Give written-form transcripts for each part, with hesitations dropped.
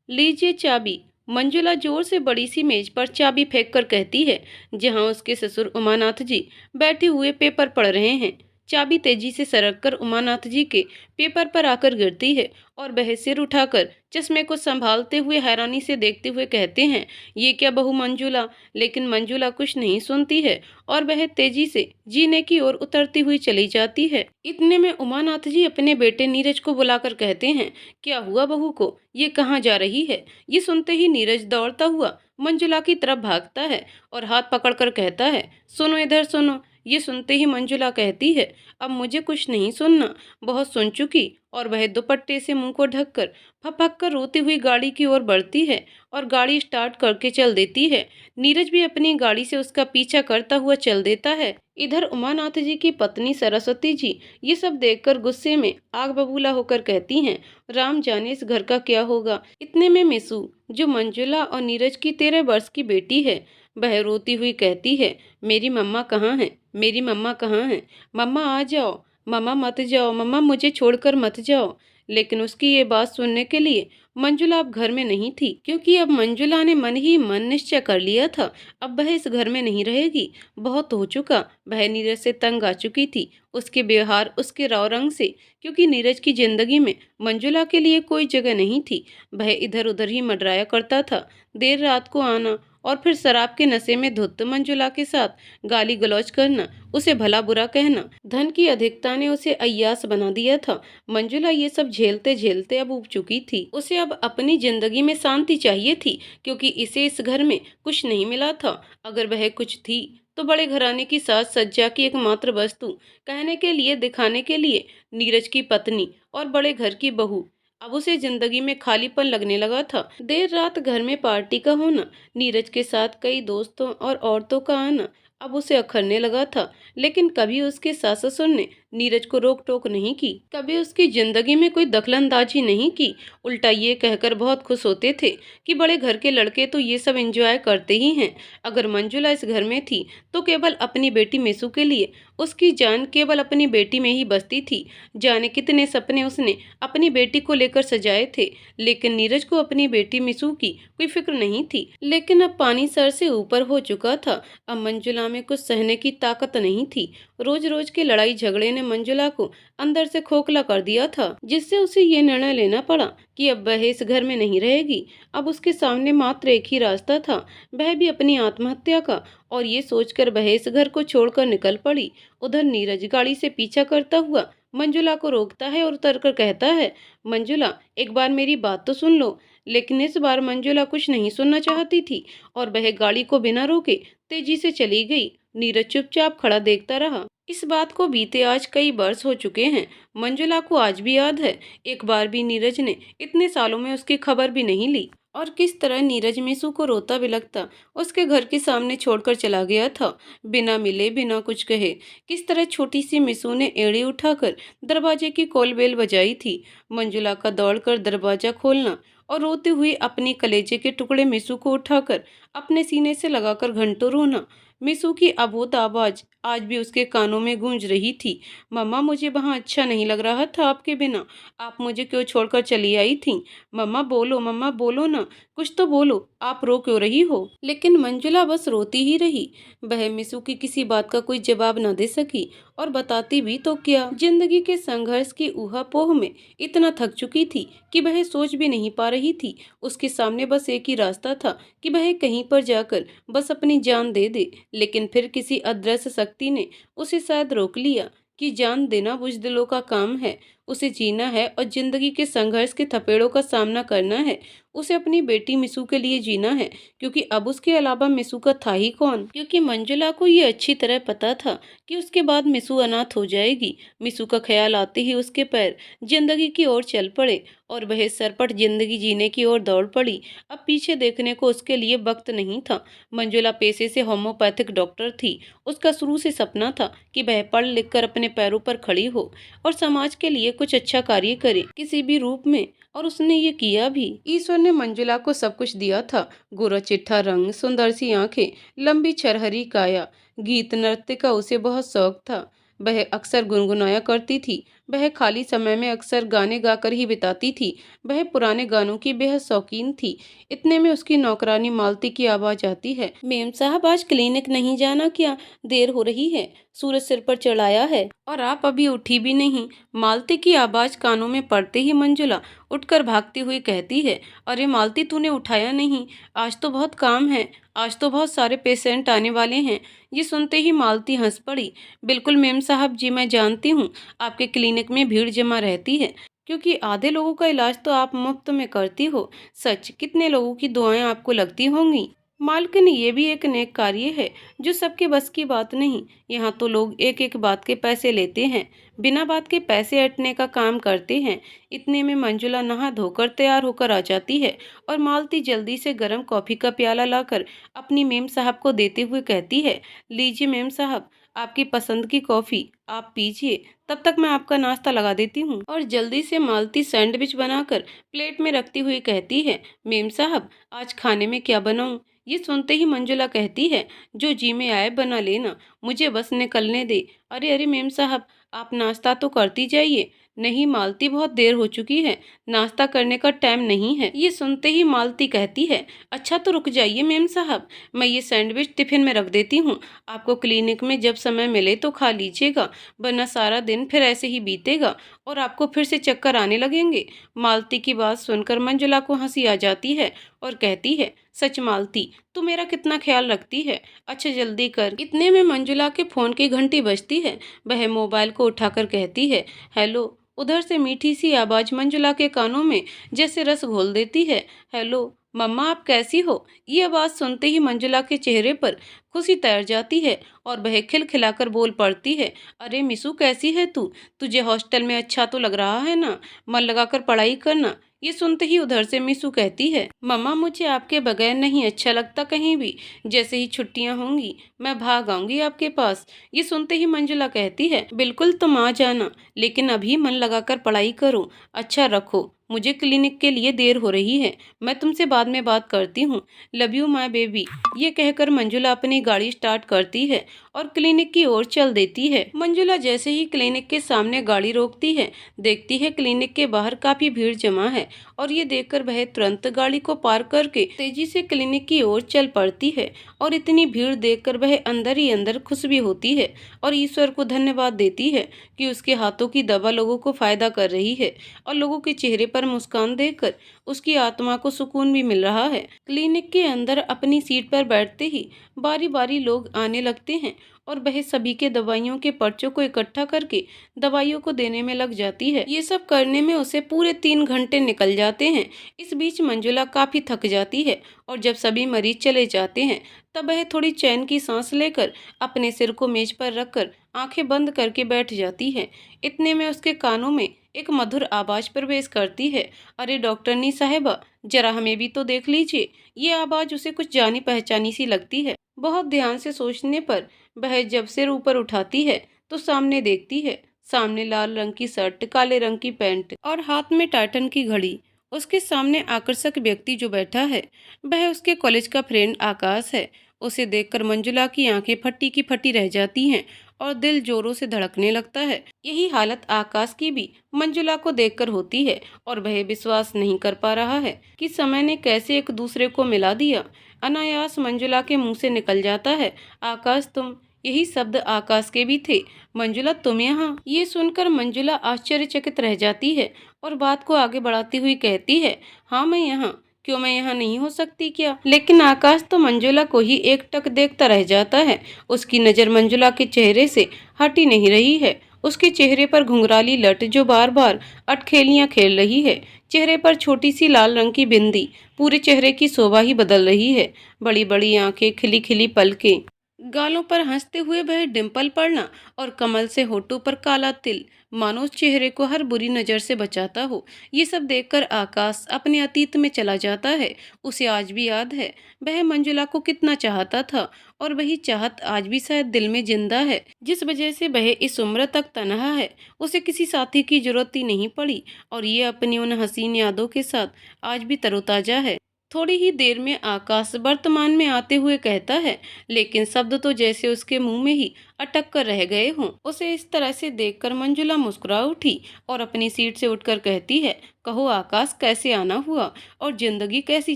लीजिए चाबी। मंजुला जोर से बड़ी सी मेज पर चाबी फेंक कर कहती है, जहां उसके ससुर उमानाथ जी बैठे हुए पेपर पढ़ रहे हैं। चाबी तेजी से सरक कर उमानाथ जी के पेपर पर आकर गिरती है और वह सिर उठाकर चश्मे को संभालते हुए हैरानी से देखते हुए कहते हैं, ये क्या बहू मंजुला। लेकिन मंजुला कुछ नहीं सुनती है और वह तेजी से जीने की ओर उतरती हुई चली जाती है। इतने में उमानाथ जी अपने बेटे नीरज को बुलाकर कहते हैं, क्या हुआ बहू को, ये कहाँ जा रही है। ये सुनते ही नीरज दौड़ता हुआ मंजुला की तरफ भागता है और हाथ पकड़कर कहता है, सुनो इधर सुनो। ये सुनते ही मंजुला कहती है, अब मुझे कुछ नहीं सुनना, बहुत सुन चुकी। और वह दुपट्टे से मुंह को ढककर फपक कर रोती हुई गाड़ी की ओर बढ़ती है और गाड़ी स्टार्ट करके चल देती है। नीरज भी अपनी गाड़ी से उसका पीछा करता हुआ चल देता है। इधर उमानाथ जी की पत्नी सरस्वती जी ये सब देखकर गुस्से में आग बबूला होकर कहती हैं, राम जाने इस घर का क्या होगा। इतने में मिसू, जो मंजुला और नीरज की 13 वर्ष की बेटी है, वह रोती हुई कहती है, मेरी मम्मा कहाँ है, मेरी मम्मा कहाँ है, मम्मा आ जाओ, मम्मा मत जाओ, मम्मा मुझे छोड़कर मत जाओ। लेकिन उसकी ये बात सुनने के लिए मंजुला अब घर में नहीं थी, क्योंकि अब मंजुला ने मन ही मन निश्चय कर लिया था, अब वह इस घर में नहीं रहेगी। बहुत हो चुका, वह नीरज से तंग आ चुकी थी, उसके व्यवहार, उसके रौ रंग से, क्योंकि नीरज की जिंदगी में मंजुला के लिए कोई जगह नहीं थी। वह इधर उधर ही मंडराया करता था, देर रात को आना और फिर शराब के नशे में धुत मंजुला के साथ गाली गलौज करना, उसे भला बुरा कहना। धन की अधिकता ने उसे अय्यास बना दिया था। मंजुला ये सब झेलते झेलते अब ऊब चुकी थी। उसे अब अपनी जिंदगी में शांति चाहिए थी, क्योंकि इसे इस घर में कुछ नहीं मिला था। अगर वह कुछ थी तो बड़े घराने की साज सज्जा की एकमात्र वस्तु, कहने के लिए, दिखाने के लिए नीरज की पत्नी और बड़े घर की बहू। अब उसे जिंदगी में खालीपन लगने लगा था। देर रात घर में पार्टी का होना, नीरज के साथ कई दोस्तों और औरतों का आना अब उसे अखरने लगा था। लेकिन कभी उसके सास ससुर ने नीरज को रोक टोक नहीं की, कभी उसकी जिंदगी में कोई दखलंदाजी नहीं की। उल्टा ये कहकर बहुत खुश होते थे कि बड़े घर के लड़के तो ये सब एंजॉय करते ही हैं। अगर मंजुला इस घर में थी तो केवल अपनी बेटी मिसू के लिए, उसकी जान केवल अपनी बेटी में ही बसती थी। जाने कितने सपने उसने अपनी बेटी को लेकर सजाए थे, लेकिन नीरज को अपनी बेटी मिसू की कोई फिक्र नहीं थी। लेकिन अब पानी सर से ऊपर हो चुका था। अब मंजुला में कुछ सहने की ताकत नहीं थी। रोज रोज के लड़ाई झगड़े ने मंजुला को अंदर से खोखला कर दिया था, जिससे उसे ये निर्णय लेना पड़ा कि अब वह इस घर में नहीं रहेगी। अब उसके सामने मात्र एक ही रास्ता था, वह भी अपनी आत्महत्या का। और ये सोचकर वह इस घर को छोड़कर निकल पड़ी। उधर नीरज गाड़ी से पीछा करता हुआ मंजुला को रोकता है और उतरकर कहता है, मंजुला एक बार मेरी बात तो सुन लो। लेकिन इस बार मंजुला कुछ नहीं सुनना चाहती थी और वह गाड़ी को बिना रोके तेजी से चली गई। नीरज चुपचाप खड़ा देखता रहा। इस बात को बीते आज कई वर्ष हो चुके हैं। मंजुला को आज भी याद है, एक बार भी नीरज ने इतने सालों में उसकी खबर भी नहीं ली, और किस तरह नीरज मिसू को रोता बिलखता उसके घर के सामने छोड़कर चला गया था, बिना मिले बिना कुछ कहे। किस तरह छोटी सी मिसू ने एड़ी उठाकर दरवाजे की कोलबेल बजाई थी। मंजुला का दौड़कर दरवाजा खोलना और रोते हुए अपने कलेजे के टुकड़े मिसू को उठाकर अपने सीने से लगाकर घंटों रोना। मिसू की अबोध आवाज आज भी उसके कानों में गूंज रही थी, मम्मा मुझे वहाँ अच्छा नहीं लग रहा था आपके बिना, आप मुझे क्यों छोड़कर चली आई थी। मम्मा बोलो ना, कुछ तो बोलो, आप रो क्यों रही हो। लेकिन मंजुला बस रोती ही रही। वह मिसू की किसी बात का कोई जवाब न दे सकी, और बताती भी तो क्या। जिंदगी के संघर्ष की ऊहापोह में इतना थक चुकी थी कि वह सोच भी नहीं पा रही थी। उसके सामने बस एक ही रास्ता था कि वह कहीं पर जाकर बस अपनी जान दे दे। लेकिन फिर किसी अदृश्य शक्ति ने उसे शायद रोक लिया कि जान देना बुज़दिलों का काम है। उसे जीना है और जिंदगी के संघर्ष के थपेड़ों का सामना करना है। उसे अपनी बेटी मिसू के लिए जीना है, क्योंकि अब उसके अलावा मिसू का था ही कौन। क्योंकि मंजुला को ये अच्छी तरह पता था कि उसके बाद मिसू अनाथ हो जाएगी। मिसू का ख्याल आते ही उसके पैर जिंदगी की ओर चल पड़े और वह सरपट जिंदगी जीने की ओर दौड़ पड़ी। अब पीछे देखने को उसके लिए वक्त नहीं था। मंजुला पेशे से होम्योपैथिक डॉक्टर थी। उसका शुरू से सपना था कि वह पढ़ लिख कर अपने पैरों पर खड़ी हो और समाज के लिए कुछ अच्छा कार्य करे किसी भी रूप में, और उसने ये किया भी। ईश्वर ने मंजुला को सब कुछ दिया था, गोरा चिट्ठा रंग, सुंदर सी आंखें, लंबी छरहरी काया। गीत नृत्य का उसे बहुत शौक था। वह अक्सर गुनगुनाया करती थी, वह खाली समय में अक्सर गाने गाकर ही बिताती थी। वह पुराने गानों की बेहद शौकीन थी। इतने में उसकी नौकरानी मालती की आवाज़ आती है। मेम साहब, आज क्लिनिक नहीं जाना क्या? देर हो रही है, सूरज सिर पर चढ़ाया है और आप अभी उठी भी नहीं। मालती की आवाज़ कानों में पड़ते ही मंजुला उठकर भागती हुई कहती है, अरे मालती, तूने उठाया नहीं? आज तो बहुत काम है, आज तो बहुत सारे पेशेंट आने वाले हैं। ये सुनते ही मालती हंस पड़ी। बिल्कुल मेम साहब जी, मैं जानती हूँ आपके क्लिनिक में भीड़ जमा रहती है, क्योंकि आधे लोगों का इलाज तो आप मुफ्त में करती हो। सच, कितने लोगों की दुआएं आपको लगती होंगी। मालकिन, ये भी एक नेक कार्य है जो सबके बस की बात नहीं। यहाँ तो लोग एक एक बात के पैसे लेते हैं, बिना बात के पैसे ऐंठने का काम करते हैं। इतने में मंजुला नहा धोकर तैयार होकर आ जाती है और मालती जल्दी से गर्म कॉफ़ी का प्याला लाकर अपनी मेम साहब को देते हुए कहती है, लीजिए मेम साहब, आपकी पसंद की कॉफ़ी, आप पीजिए। तब तक मैं आपका नाश्ता लगा देती हूँ। और जल्दी से मालती सैंडविच बनाकर प्लेट में रखती हुई कहती है, मेम साहब, आज खाने में क्या बनाऊँ? ये सुनते ही मंजुला कहती है, जो जी में आए बना लेना, मुझे बस निकलने दे। अरे अरे मेम साहब, आप नाश्ता तो करती जाइए। नहीं मालती, बहुत देर हो चुकी है, नाश्ता करने का टाइम नहीं है। ये सुनते ही मालती कहती है, अच्छा तो रुक जाइए मेम साहब, मैं ये सैंडविच टिफिन में रख देती हूँ। आपको क्लिनिक में जब समय मिले तो खा लीजिएगा, वरना सारा दिन फिर ऐसे ही बीतेगा और आपको फिर से चक्कर आने लगेंगे। मालती की बात सुनकर मंजुला को हंसी आ जाती है और कहती है, सच मालती, तू मेरा कितना ख्याल रखती है। अच्छा जल्दी कर। इतने में मंजुला के फोन की घंटी बजती है। वह मोबाइल को उठाकर कहती है, हेलो। उधर से मीठी सी आवाज मंजुला के कानों में जैसे रस घोल देती है, हेलो मम्मा, आप कैसी हो? ये आवाज सुनते ही मंजुला के चेहरे पर खुशी तैर जाती है और वह खिलखिलाकर बोल पड़ती है, अरे मिसू, कैसी है तू? तुझे हॉस्टल में अच्छा तो लग रहा है ना? मन लगाकर पढ़ाई करना। ये सुनते ही उधर से मिसू कहती है, मम्मा, मुझे आपके बगैर नहीं अच्छा लगता कहीं भी। जैसे ही छुट्टियां होंगी मैं भाग आऊंगी आपके पास। ये सुनते ही मंजुला कहती है, बिल्कुल तुम आ जाना, लेकिन अभी मन लगाकर पढ़ाई करो। अच्छा रखो, मुझे क्लिनिक के लिए देर हो रही है, मैं तुमसे बाद में बात करती हूँ। Love you my baby. ये कहकर मंजुला अपनी गाड़ी स्टार्ट करती है और क्लिनिक की ओर चल देती है। मंजुला जैसे ही क्लिनिक के सामने गाड़ी रोकती है, देखती है क्लिनिक के बाहर काफी भीड़ जमा है और ये देखकर वह तुरंत गाड़ी को पार करके तेजी से क्लिनिक की ओर चल पड़ती है। और इतनी भीड़ देखकर वह अंदर ही अंदर खुश भी होती है और ईश्वर को धन्यवाद देती है कि उसके हाथों की दवा लोगों को फायदा कर रही है और लोगों के चेहरे पर मुस्कान देखकर उसकी आत्मा को सुकून भी मिल रहा है। क्लिनिक के अंदर अपनी सीट पर बैठते ही बारी बारी लोग आने लगते हैं और वह सभी के दवाइयों के पर्चों को इकट्ठा करके दवाइयों को देने में लग जाती है। ये सब करने में उसे पूरे 3 घंटे निकल जाते हैं। इस बीच मंजुला काफी थक जाती है और जब सभी मरीज चले जाते हैं तब वह थोड़ी चैन की सांस लेकर अपने सिर को मेज पर रखकर आंखें बंद करके बैठ जाती है। इतने में उसके कानों में एक मधुर आवाज प्रवेश करती है, अरे डॉक्टरनी साहिबा, जरा हमें भी तो देख लीजिए। ये आवाज उसे कुछ जानी पहचानी सी लगती है। बहुत ध्यान से सोचने पर वह जब सिर ऊपर उठाती है तो सामने देखती है। सामने लाल रंग की शर्ट, काले रंग की पैंट और हाथ में टाइटन की घड़ी। उसके सामने आकर्षक व्यक्ति जो बैठा है वह उसके कॉलेज का फ्रेंड आकाश है। उसे देखकर मंजुला की आंखें फटी की फटी रह जाती हैं और दिल जोरों से धड़कने लगता है। यही हालत आकाश की भी मंजुला को देखकर होती है और वह विश्वास नहीं कर पा रहा है कि समय ने कैसे एक दूसरे को मिला दिया। अनायास मंजुला के मुंह से निकल जाता है, आकाश तुम। यही शब्द आकाश के भी थे। मंजुला, तुम यहाँ? ये सुनकर मंजुला आश्चर्यचकित रह जाती है और बात को आगे बढ़ाती हुई कहती है, हाँ मैं यहाँ। क्यों, मैं यहाँ नहीं हो सकती क्या? लेकिन आकाश तो मंजुला को ही एकटक देखता रह जाता है। उसकी नज़र मंजुला के चेहरे से हट ही नहीं रही है। उसके चेहरे पर घुंघराली लट जो बार बार अटखेलियां खेल रही है। चेहरे पर छोटी सी लाल रंग की बिंदी पूरे चेहरे की शोभा ही बदल रही है। बड़ी बड़ी आंखें, खिली खिली पलकें, गालों पर हंसते हुए वह डिम्पल पड़ना और कमल से होठों पर काला तिल, मानो उस चेहरे को हर बुरी नज़र से बचाता हो। ये सब देखकर आकाश अपने अतीत में चला जाता है। उसे आज भी याद है वह मंजुला को कितना चाहता था और वही चाहत आज भी शायद दिल में जिंदा है, जिस वजह से वह इस उम्र तक तन्हा है। उसे किसी साथी की जरूरत ही नहीं पड़ी और ये अपनी उन हसीन यादों के साथ आज भी तरोताजा है। थोड़ी ही देर में आकाश वर्तमान में आते हुए कहता है, लेकिन शब्द तो जैसे उसके मुंह में ही अटक कर रह गए हों। उसे इस तरह से देखकर मंजुला मुस्कुरा उठी और अपनी सीट से उठकर कहती है, कहो आकाश, कैसे आना हुआ और जिंदगी कैसी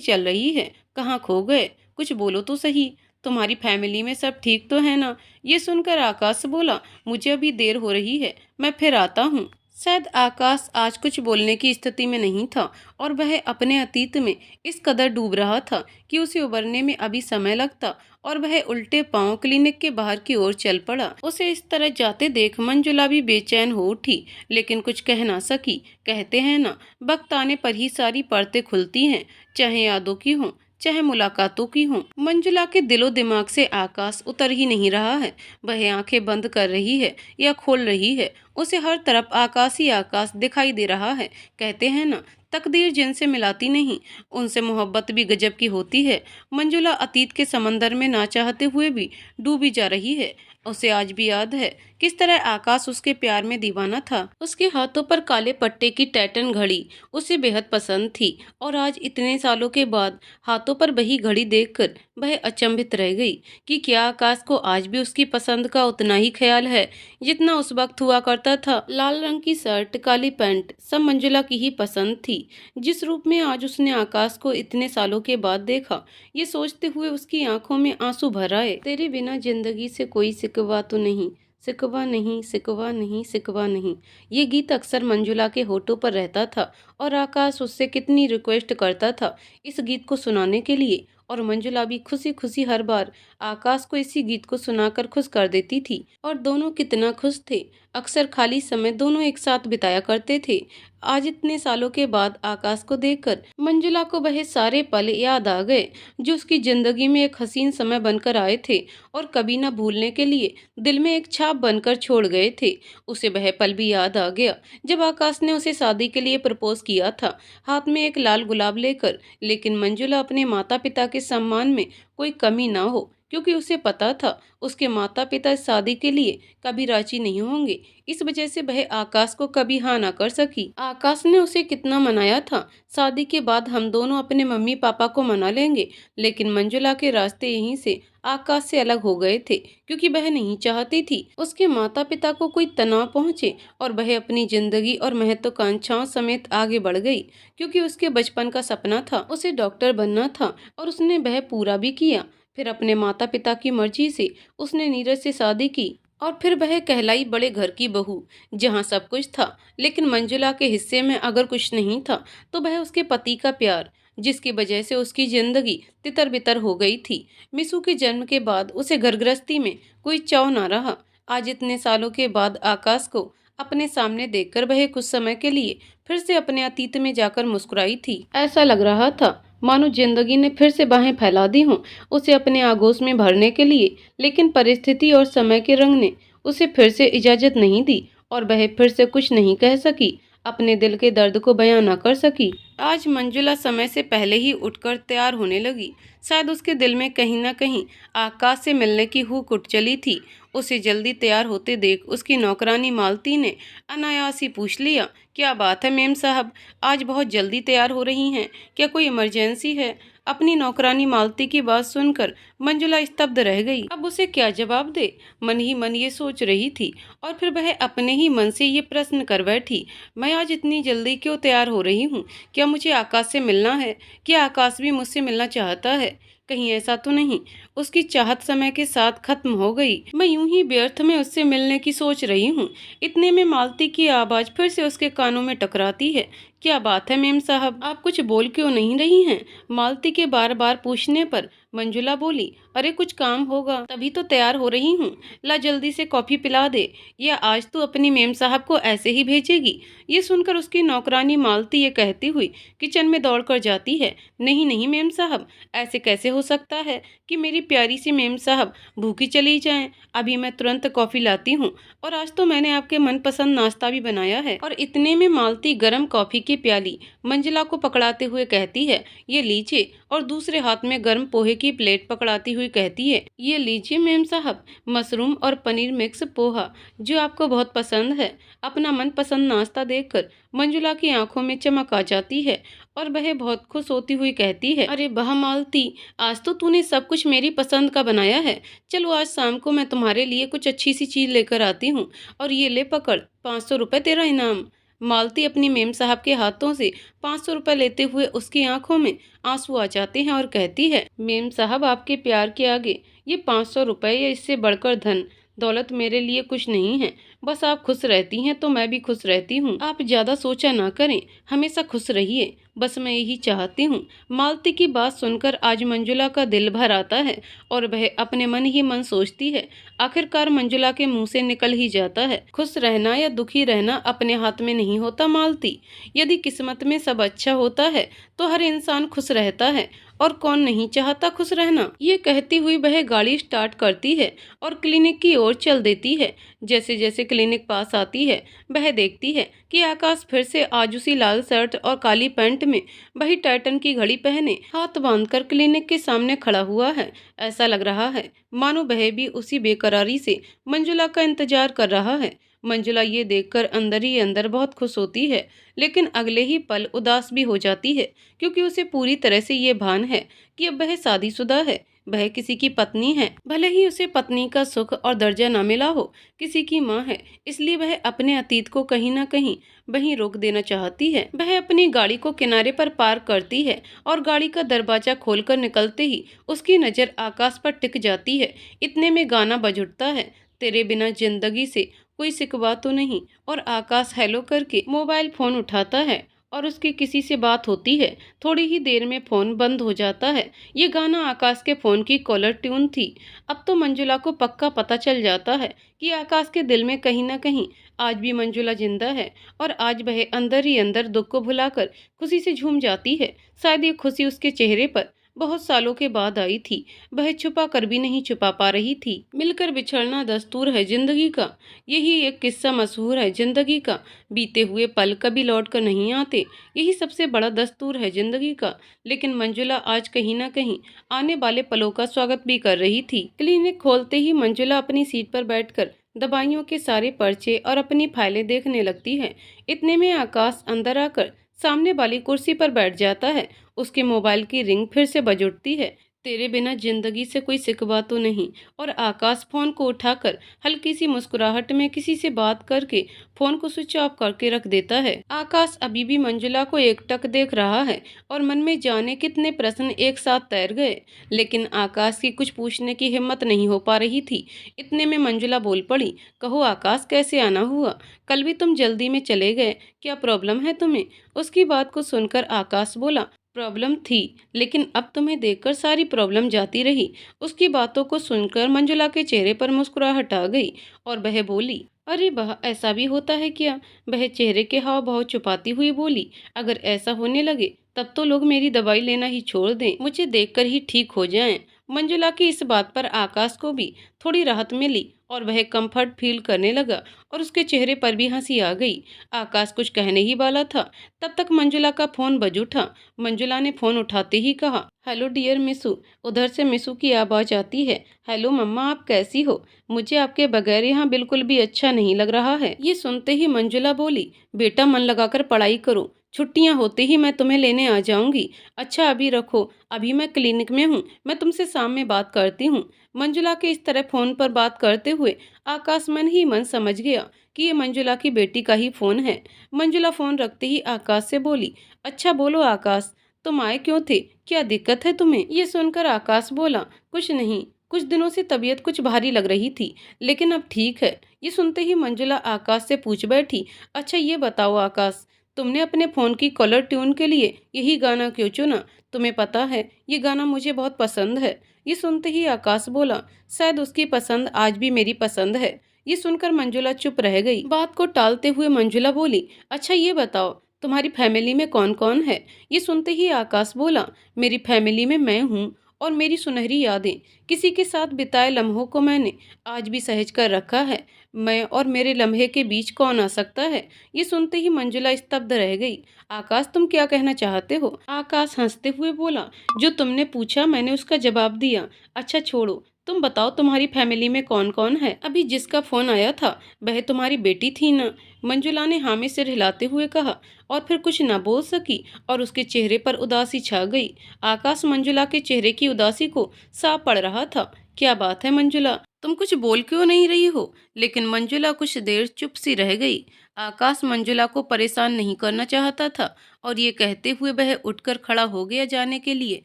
चल रही है? कहाँ खो गए? कुछ बोलो तो सही। तुम्हारी फैमिली में सब ठीक तो है ना? ये सुनकर आकाश बोला, मुझे अभी देर हो रही है, मैं फिर आता हूँ। शायद आकाश आज कुछ बोलने की स्थिति में नहीं था और वह अपने अतीत में इस कदर डूब रहा था कि उसे उबरने में अभी समय लगता, और वह उल्टे पांव क्लिनिक के बाहर की ओर चल पड़ा। उसे इस तरह जाते देख मंजुला भी बेचैन हो उठी, लेकिन कुछ कह ना सकी। कहते हैं ना, वक्त आने पर ही सारी परतें खुलती हैं, चाहे यादों की हों चाहे मुलाकातों की हों। मंजुला के दिलो दिमाग से आकाश उतर ही नहीं रहा है। वह आंखें बंद कर रही है या खोल रही है, उसे हर तरफ आकाश ही आकाश दिखाई दे रहा है। कहते हैं ना, तकदीर जिनसे मिलाती नहीं, उनसे मोहब्बत भी गजब की होती है। मंजुला अतीत के समंदर में ना चाहते हुए भी डूबी जा रही है। उसे आज भी याद है किस तरह आकाश उसके प्यार में दीवाना था। उसके हाथों पर काले पट्टे की टैटन घड़ी उसे बेहद पसंद थी, और आज इतने सालों के बाद हाथों पर वही घड़ी देखकर वह अचंभित रह गई कि क्या आकाश को आज भी उसकी पसंद का उतना ही ख्याल है जितना उस वक्त हुआ करता था। लाल रंग की शर्ट, काली पैंट सब मंजुला की ही पसंद थी। जिस रूप में आज उसने आकाश को इतने सालों के बाद देखा, ये सोचते हुए उसकी आंखों में आंसू भर आए। तेरे बिना जिंदगी से कोई सिकवा तो नहीं, सिकवा नहीं, सिकवा नहीं, सिकवा नहीं। ये गीत अक्सर मंजुला के होठों पर रहता था, और आकाश उससे कितनी रिक्वेस्ट करता था इस गीत को सुनाने के लिए, और मंजुला भी खुशी खुशी हर बार आकाश को इसी गीत को सुनाकर खुश कर देती थी। और दोनों कितना खुश थे। अक्सर खाली समय दोनों एक साथ बिताया करते थे। आज इतने सालों के बाद आकाश को देखकर मंजुला को वह सारे पल याद आ गए जो उसकी जिंदगी में एक हसीन समय बनकर आए थे, और कभी न भूलने के लिए दिल में एक छाप बनकर छोड़ गए थे। उसे वह पल भी याद आ गया जब आकाश ने उसे शादी के लिए प्रपोज किया था, हाथ में एक लाल गुलाब लेकर। लेकिन मंजुला अपने माता पिता के सम्मान में कोई कमी ना हो, क्योंकि उसे पता था उसके माता पिता इस शादी के लिए कभी राजी नहीं होंगे। इस वजह से वह आकाश को कभी हाँ ना कर सकी। आकाश ने उसे कितना मनाया था, शादी के बाद हम दोनों अपने मम्मी पापा को मना लेंगे। लेकिन मंजुला के रास्ते यहीं से आकाश से अलग हो गए थे, क्योंकि वह नहीं चाहती थी उसके माता पिता को कोई तनाव पहुंचे, और वह अपनी जिंदगी और महत्वाकांक्षाओं समेत आगे बढ़ गई। क्योंकि उसके बचपन का सपना था, उसे डॉक्टर बनना था, और उसने वह पूरा भी किया। फिर अपने माता पिता की मर्जी से उसने नीरज से शादी की, और फिर वह कहलाई बड़े घर की बहू, जहाँ सब कुछ था लेकिन मंजुला के हिस्से में अगर कुछ नहीं था तो वह उसके पति का प्यार, जिसकी वजह से उसकी जिंदगी तितर बितर हो गई थी। मिसू के जन्म के बाद उसे घर गृहस्थी में कोई चाव ना रहा। आज इतने सालों के बाद आकाश को अपने सामने देखकर वह कुछ समय के लिए फिर से अपने अतीत में जाकर मुस्कुराई थी। ऐसा लग रहा था मानो जिंदगी ने फिर से बाहें फैला दी हों उसे अपने आगोश में भरने के लिए। लेकिन परिस्थिति और समय के रंग ने उसे फिर से इजाजत नहीं दी, और वह फिर से कुछ नहीं कह सकी, अपने दिल के दर्द को बयां न कर सकी। आज मंजुला समय से पहले ही उठकर तैयार होने लगी। शायद उसके दिल में कहीं न कहीं आकाश से मिलने की हुक उठ चली थी। उसे जल्दी तैयार होते देख उसकी नौकरानी मालती ने अनायास ही पूछ लिया, क्या बात है मेम साहब, आज बहुत जल्दी तैयार हो रही हैं, क्या कोई इमरजेंसी है? अपनी नौकरानी मालती की बात सुनकर मंजुला स्तब्ध रह गई। अब उसे क्या जवाब दे, मन ही मन ये सोच रही थी, और फिर वह अपने ही मन से ये प्रश्न कर बैठी, मैं आज इतनी जल्दी क्यों तैयार हो रही हूँ? क्या मुझे आकाश से मिलना है? क्या आकाश भी मुझसे मिलना चाहता है? कहीं ऐसा तो नहीं उसकी चाहत समय के साथ खत्म हो गई? मैं यूं ही व्यर्थ में उससे मिलने की सोच रही हूँ। इतने में मालती की आवाज फिर से उसके कानों में टकराती है, क्या बात है मेम साहब, आप कुछ बोल क्यों नहीं रही हैं? मालती के बार बार पूछने पर मंजुला बोली, अरे कुछ काम होगा तभी तो तैयार हो रही हूँ, ला जल्दी से कॉफी पिला दे, या आज तू अपनी मेम साहब को ऐसे ही भेजेगी? ये सुनकर उसकी नौकरानी मालती ये कहती हुई किचन में दौड़ कर जाती है, नहीं नहीं मेम साहब, ऐसे कैसे हो सकता है कि मेरी प्यारी सी मेम साहब भूखी चली जाएं? अभी मैं तुरंत कॉफी लाती हूँ, और आज तो मैंने आपके मनपसंद नाश्ता भी बनाया है। और इतने में मालती गर्म कॉफी की प्याली मंजुला को पकड़ाते हुए कहती है, ये लीजिए, और दूसरे हाथ में गर्म पोहे की प्लेट पकड़ाती हुई कहती है, ये लीजिए मेम साहब, मशरूम और पनीर मिक्स पोहा, जो आपको बहुत पसंद है। अपना मनपसंद नाश्ता देखकर मंजुला की आंखों में चमक आ जाती है और वह बहुत खुश होती हुई कहती है, अरे वाह मालती, आज तो तूने सब कुछ मेरी पसंद का बनाया है। चलो आज शाम को मैं तुम्हारे लिए कुछ अच्छी सी चीज लेकर आती हूँ, और ये ले पकड़, 500 रुपये तेरा इनाम। मालती अपनी मेम साहब के हाथों से 500 रुपये लेते हुए उसकी आंखों में आंसू आ जाते हैं और कहती है, मेम साहब आपके प्यार के आगे ये 500 रुपये या इससे बढ़कर धन दौलत मेरे लिए कुछ नहीं है। बस आप खुश रहती हैं तो मैं भी खुश रहती हूँ। आप ज्यादा सोचा ना करें, हमेशा खुश रहिए, बस मैं यही चाहती हूँ। मालती की बात सुनकर आज मंजुला का दिल भर आता है और वह अपने मन ही मन सोचती है, आखिरकार मंजुला के मुंह से निकल ही जाता है, खुश रहना या दुखी रहना अपने हाथ में नहीं होता मालती। यदि किस्मत में सब अच्छा होता है तो हर इंसान खुश रहता है, और कौन नहीं चाहता खुश रहना। ये कहती हुई वह गाड़ी स्टार्ट करती है और क्लिनिक की ओर चल देती है। जैसे जैसे क्लिनिक पास आती है वह देखती है कि आकाश फिर से आज उसी लाल शर्ट और काली पैंट में वही टाइटन की घड़ी पहने हाथ बांधकर क्लिनिक के सामने खड़ा हुआ है। ऐसा लग रहा है मानो वह भी उसी बेकरारी से मंजुला का इंतजार कर रहा है। मंजुला ये देखकर अंदर ही अंदर बहुत खुश होती है, लेकिन अगले ही पल उदास भी हो जाती है, क्योंकि उसे पूरी तरह से ये भान है कि अब वह शादीशुदा है, वह किसी की पत्नी है। भले ही उसे पत्नी का सुख और दर्जा न मिला हो, किसी की माँ है, इसलिए वह अपने अतीत को कहीं ना कहीं वहीं रोक देना चाहती है। वह अपनी गाड़ी को किनारे पर पार्क करती है और गाड़ी का दरवाजा खोलकर निकलते ही उसकी नज़र आकाश पर टिक जाती है। इतने में गाना बज उठता है, तेरे बिना जिंदगी से कोई सिकवा तो नहीं, और आकाश हेलो करके मोबाइल फोन उठाता है और उसकी किसी से बात होती है। थोड़ी ही देर में फोन बंद हो जाता है। ये गाना आकाश के फोन की कॉलर ट्यून थी। अब तो मंजुला को पक्का पता चल जाता है कि आकाश के दिल में कहीं ना कहीं आज भी मंजुला जिंदा है, और आज वह अंदर ही अंदर दुख को भुलाकर खुशी से झूम जाती है। शायद ये खुशी उसके चेहरे पर बहुत सालों के बाद आई थी, वह छुपा कर भी नहीं छुपा पा रही थी। मिलकर बिछड़ना दस्तूर है जिंदगी का, यही एक किस्सा मशहूर है जिंदगी का। बीते हुए पल कभी लौट कर नहीं आते, यही सबसे बड़ा दस्तूर है जिंदगी का। लेकिन मंजुला आज कहीं ना कहीं आने वाले पलों का स्वागत भी कर रही थी। क्लिनिक खोलते ही मंजुला अपनी सीट पर बैठकर दवाइयों के सारे पर्चे और अपनी फाइलें देखने लगती है। इतने में आकाश अंदर आकर सामने वाली कुर्सी पर बैठ जाता है। उसके मोबाइल की रिंग फिर से बज उठती है। तेरे बिना जिंदगी से कोई सिकवा तो नहीं, और आकाश फोन को उठाकर हल्की सी मुस्कुराहट में किसी से बात करके फोन को स्विच ऑफ करके रख देता है। आकाश अभी भी मंजुला को एकटक देख रहा है और मन में जाने कितने प्रश्न एक साथ तैर गए, लेकिन आकाश की कुछ पूछने की हिम्मत नहीं हो पा रही थी। इतने में मंजुला बोल पड़ी, कहो आकाश, कैसे आना हुआ? कल भी तुम जल्दी में चले गए, क्या प्रॉब्लम है तुम्हें? उसकी बात को सुनकर आकाश बोला, प्रॉब्लम थी, लेकिन अब तुम्हें देखकर सारी प्रॉब्लम जाती रही। उसकी बातों को सुनकर मंजुला के चेहरे पर मुस्कुराहट आ गई और वह बोली, अरे वाह, ऐसा भी होता है क्या? वह चेहरे के हाव भाव छुपाती हुई बोली, अगर ऐसा होने लगे तब तो लोग मेरी दवाई लेना ही छोड़ दें, मुझे देखकर ही ठीक हो जाएं। मंजुला की इस बात पर आकाश को भी थोड़ी राहत मिली और वह कंफर्ट फील करने लगा, और उसके चेहरे पर भी हंसी आ गई। आकाश कुछ कहने ही वाला था, तब तक मंजुला का फोन बज उठा। मंजुला ने फोन उठाते ही कहा, हेलो डियर मिसू। उधर से मिसू की आवाज आती है, हेलो मम्मा, आप कैसी हो? मुझे आपके बगैर यहाँ बिल्कुल भी अच्छा नहीं लग रहा है। ये सुनते ही मंजुला बोली, बेटा मन लगाकर पढ़ाई करो, छुट्टियां होते ही मैं तुम्हें लेने आ जाऊंगी। अच्छा अभी रखो, अभी मैं क्लिनिक में हूँ, मैं तुमसे शाम में बात करती हूँ। मंजुला के इस तरह फोन पर बात करते हुए आकाश मन ही मन समझ गया कि ये मंजुला की बेटी का ही फोन है। मंजुला फोन रखते ही आकाश से बोली, अच्छा बोलो आकाश, तुम आए क्यों थे? क्या दिक्कत है तुम्हें? ये सुनकर आकाश बोला, कुछ नहीं, कुछ दिनों से तबीयत कुछ भारी लग रही थी, लेकिन अब ठीक है। ये सुनते ही मंजुला आकाश से पूछ बैठी, अच्छा ये बताओ आकाश, तुमने अपने फ़ोन की कॉलर ट्यून के लिए यही गाना क्यों चुना? तुम्हें पता है ये गाना मुझे बहुत पसंद है। ये सुनते ही आकाश बोला, शायद उसकी पसंद आज भी मेरी पसंद है। ये सुनकर मंजुला चुप रह गई। बात को टालते हुए मंजुला बोली, अच्छा ये बताओ तुम्हारी फैमिली में कौन कौन है? ये सुनते ही आकाश बोला, मेरी फैमिली में मैं हूँ और मेरी सुनहरी यादें, किसी के साथ बिताए लम्हों को मैंने आज भी सहेज कर रखा है। मैं और मेरे लम्हे के बीच कौन आ सकता है? ये सुनते ही मंजुला स्तब्ध रह गई। आकाश, तुम क्या कहना चाहते हो? आकाश हंसते हुए बोला, जो तुमने पूछा मैंने उसका जवाब दिया। अच्छा छोड़ो, तुम बताओ तुम्हारी फैमिली में कौन कौन है? अभी जिसका फोन आया था वह तुम्हारी बेटी थी ना? मंजुला ने हाँ में सिर हिलाते हुए कहा और फिर कुछ न बोल सकी और उसके चेहरे पर उदासी छा गई। आकाश मंजुला के चेहरे की उदासी को साफ पढ़ रहा था। क्या बात है मंजुला, तुम कुछ बोल क्यों नहीं रही हो? लेकिन मंजुला कुछ देर चुप सी रह गई। आकाश मंजुला को परेशान नहीं करना चाहता था और ये कहते हुए वह उठकर खड़ा हो गया जाने के लिए।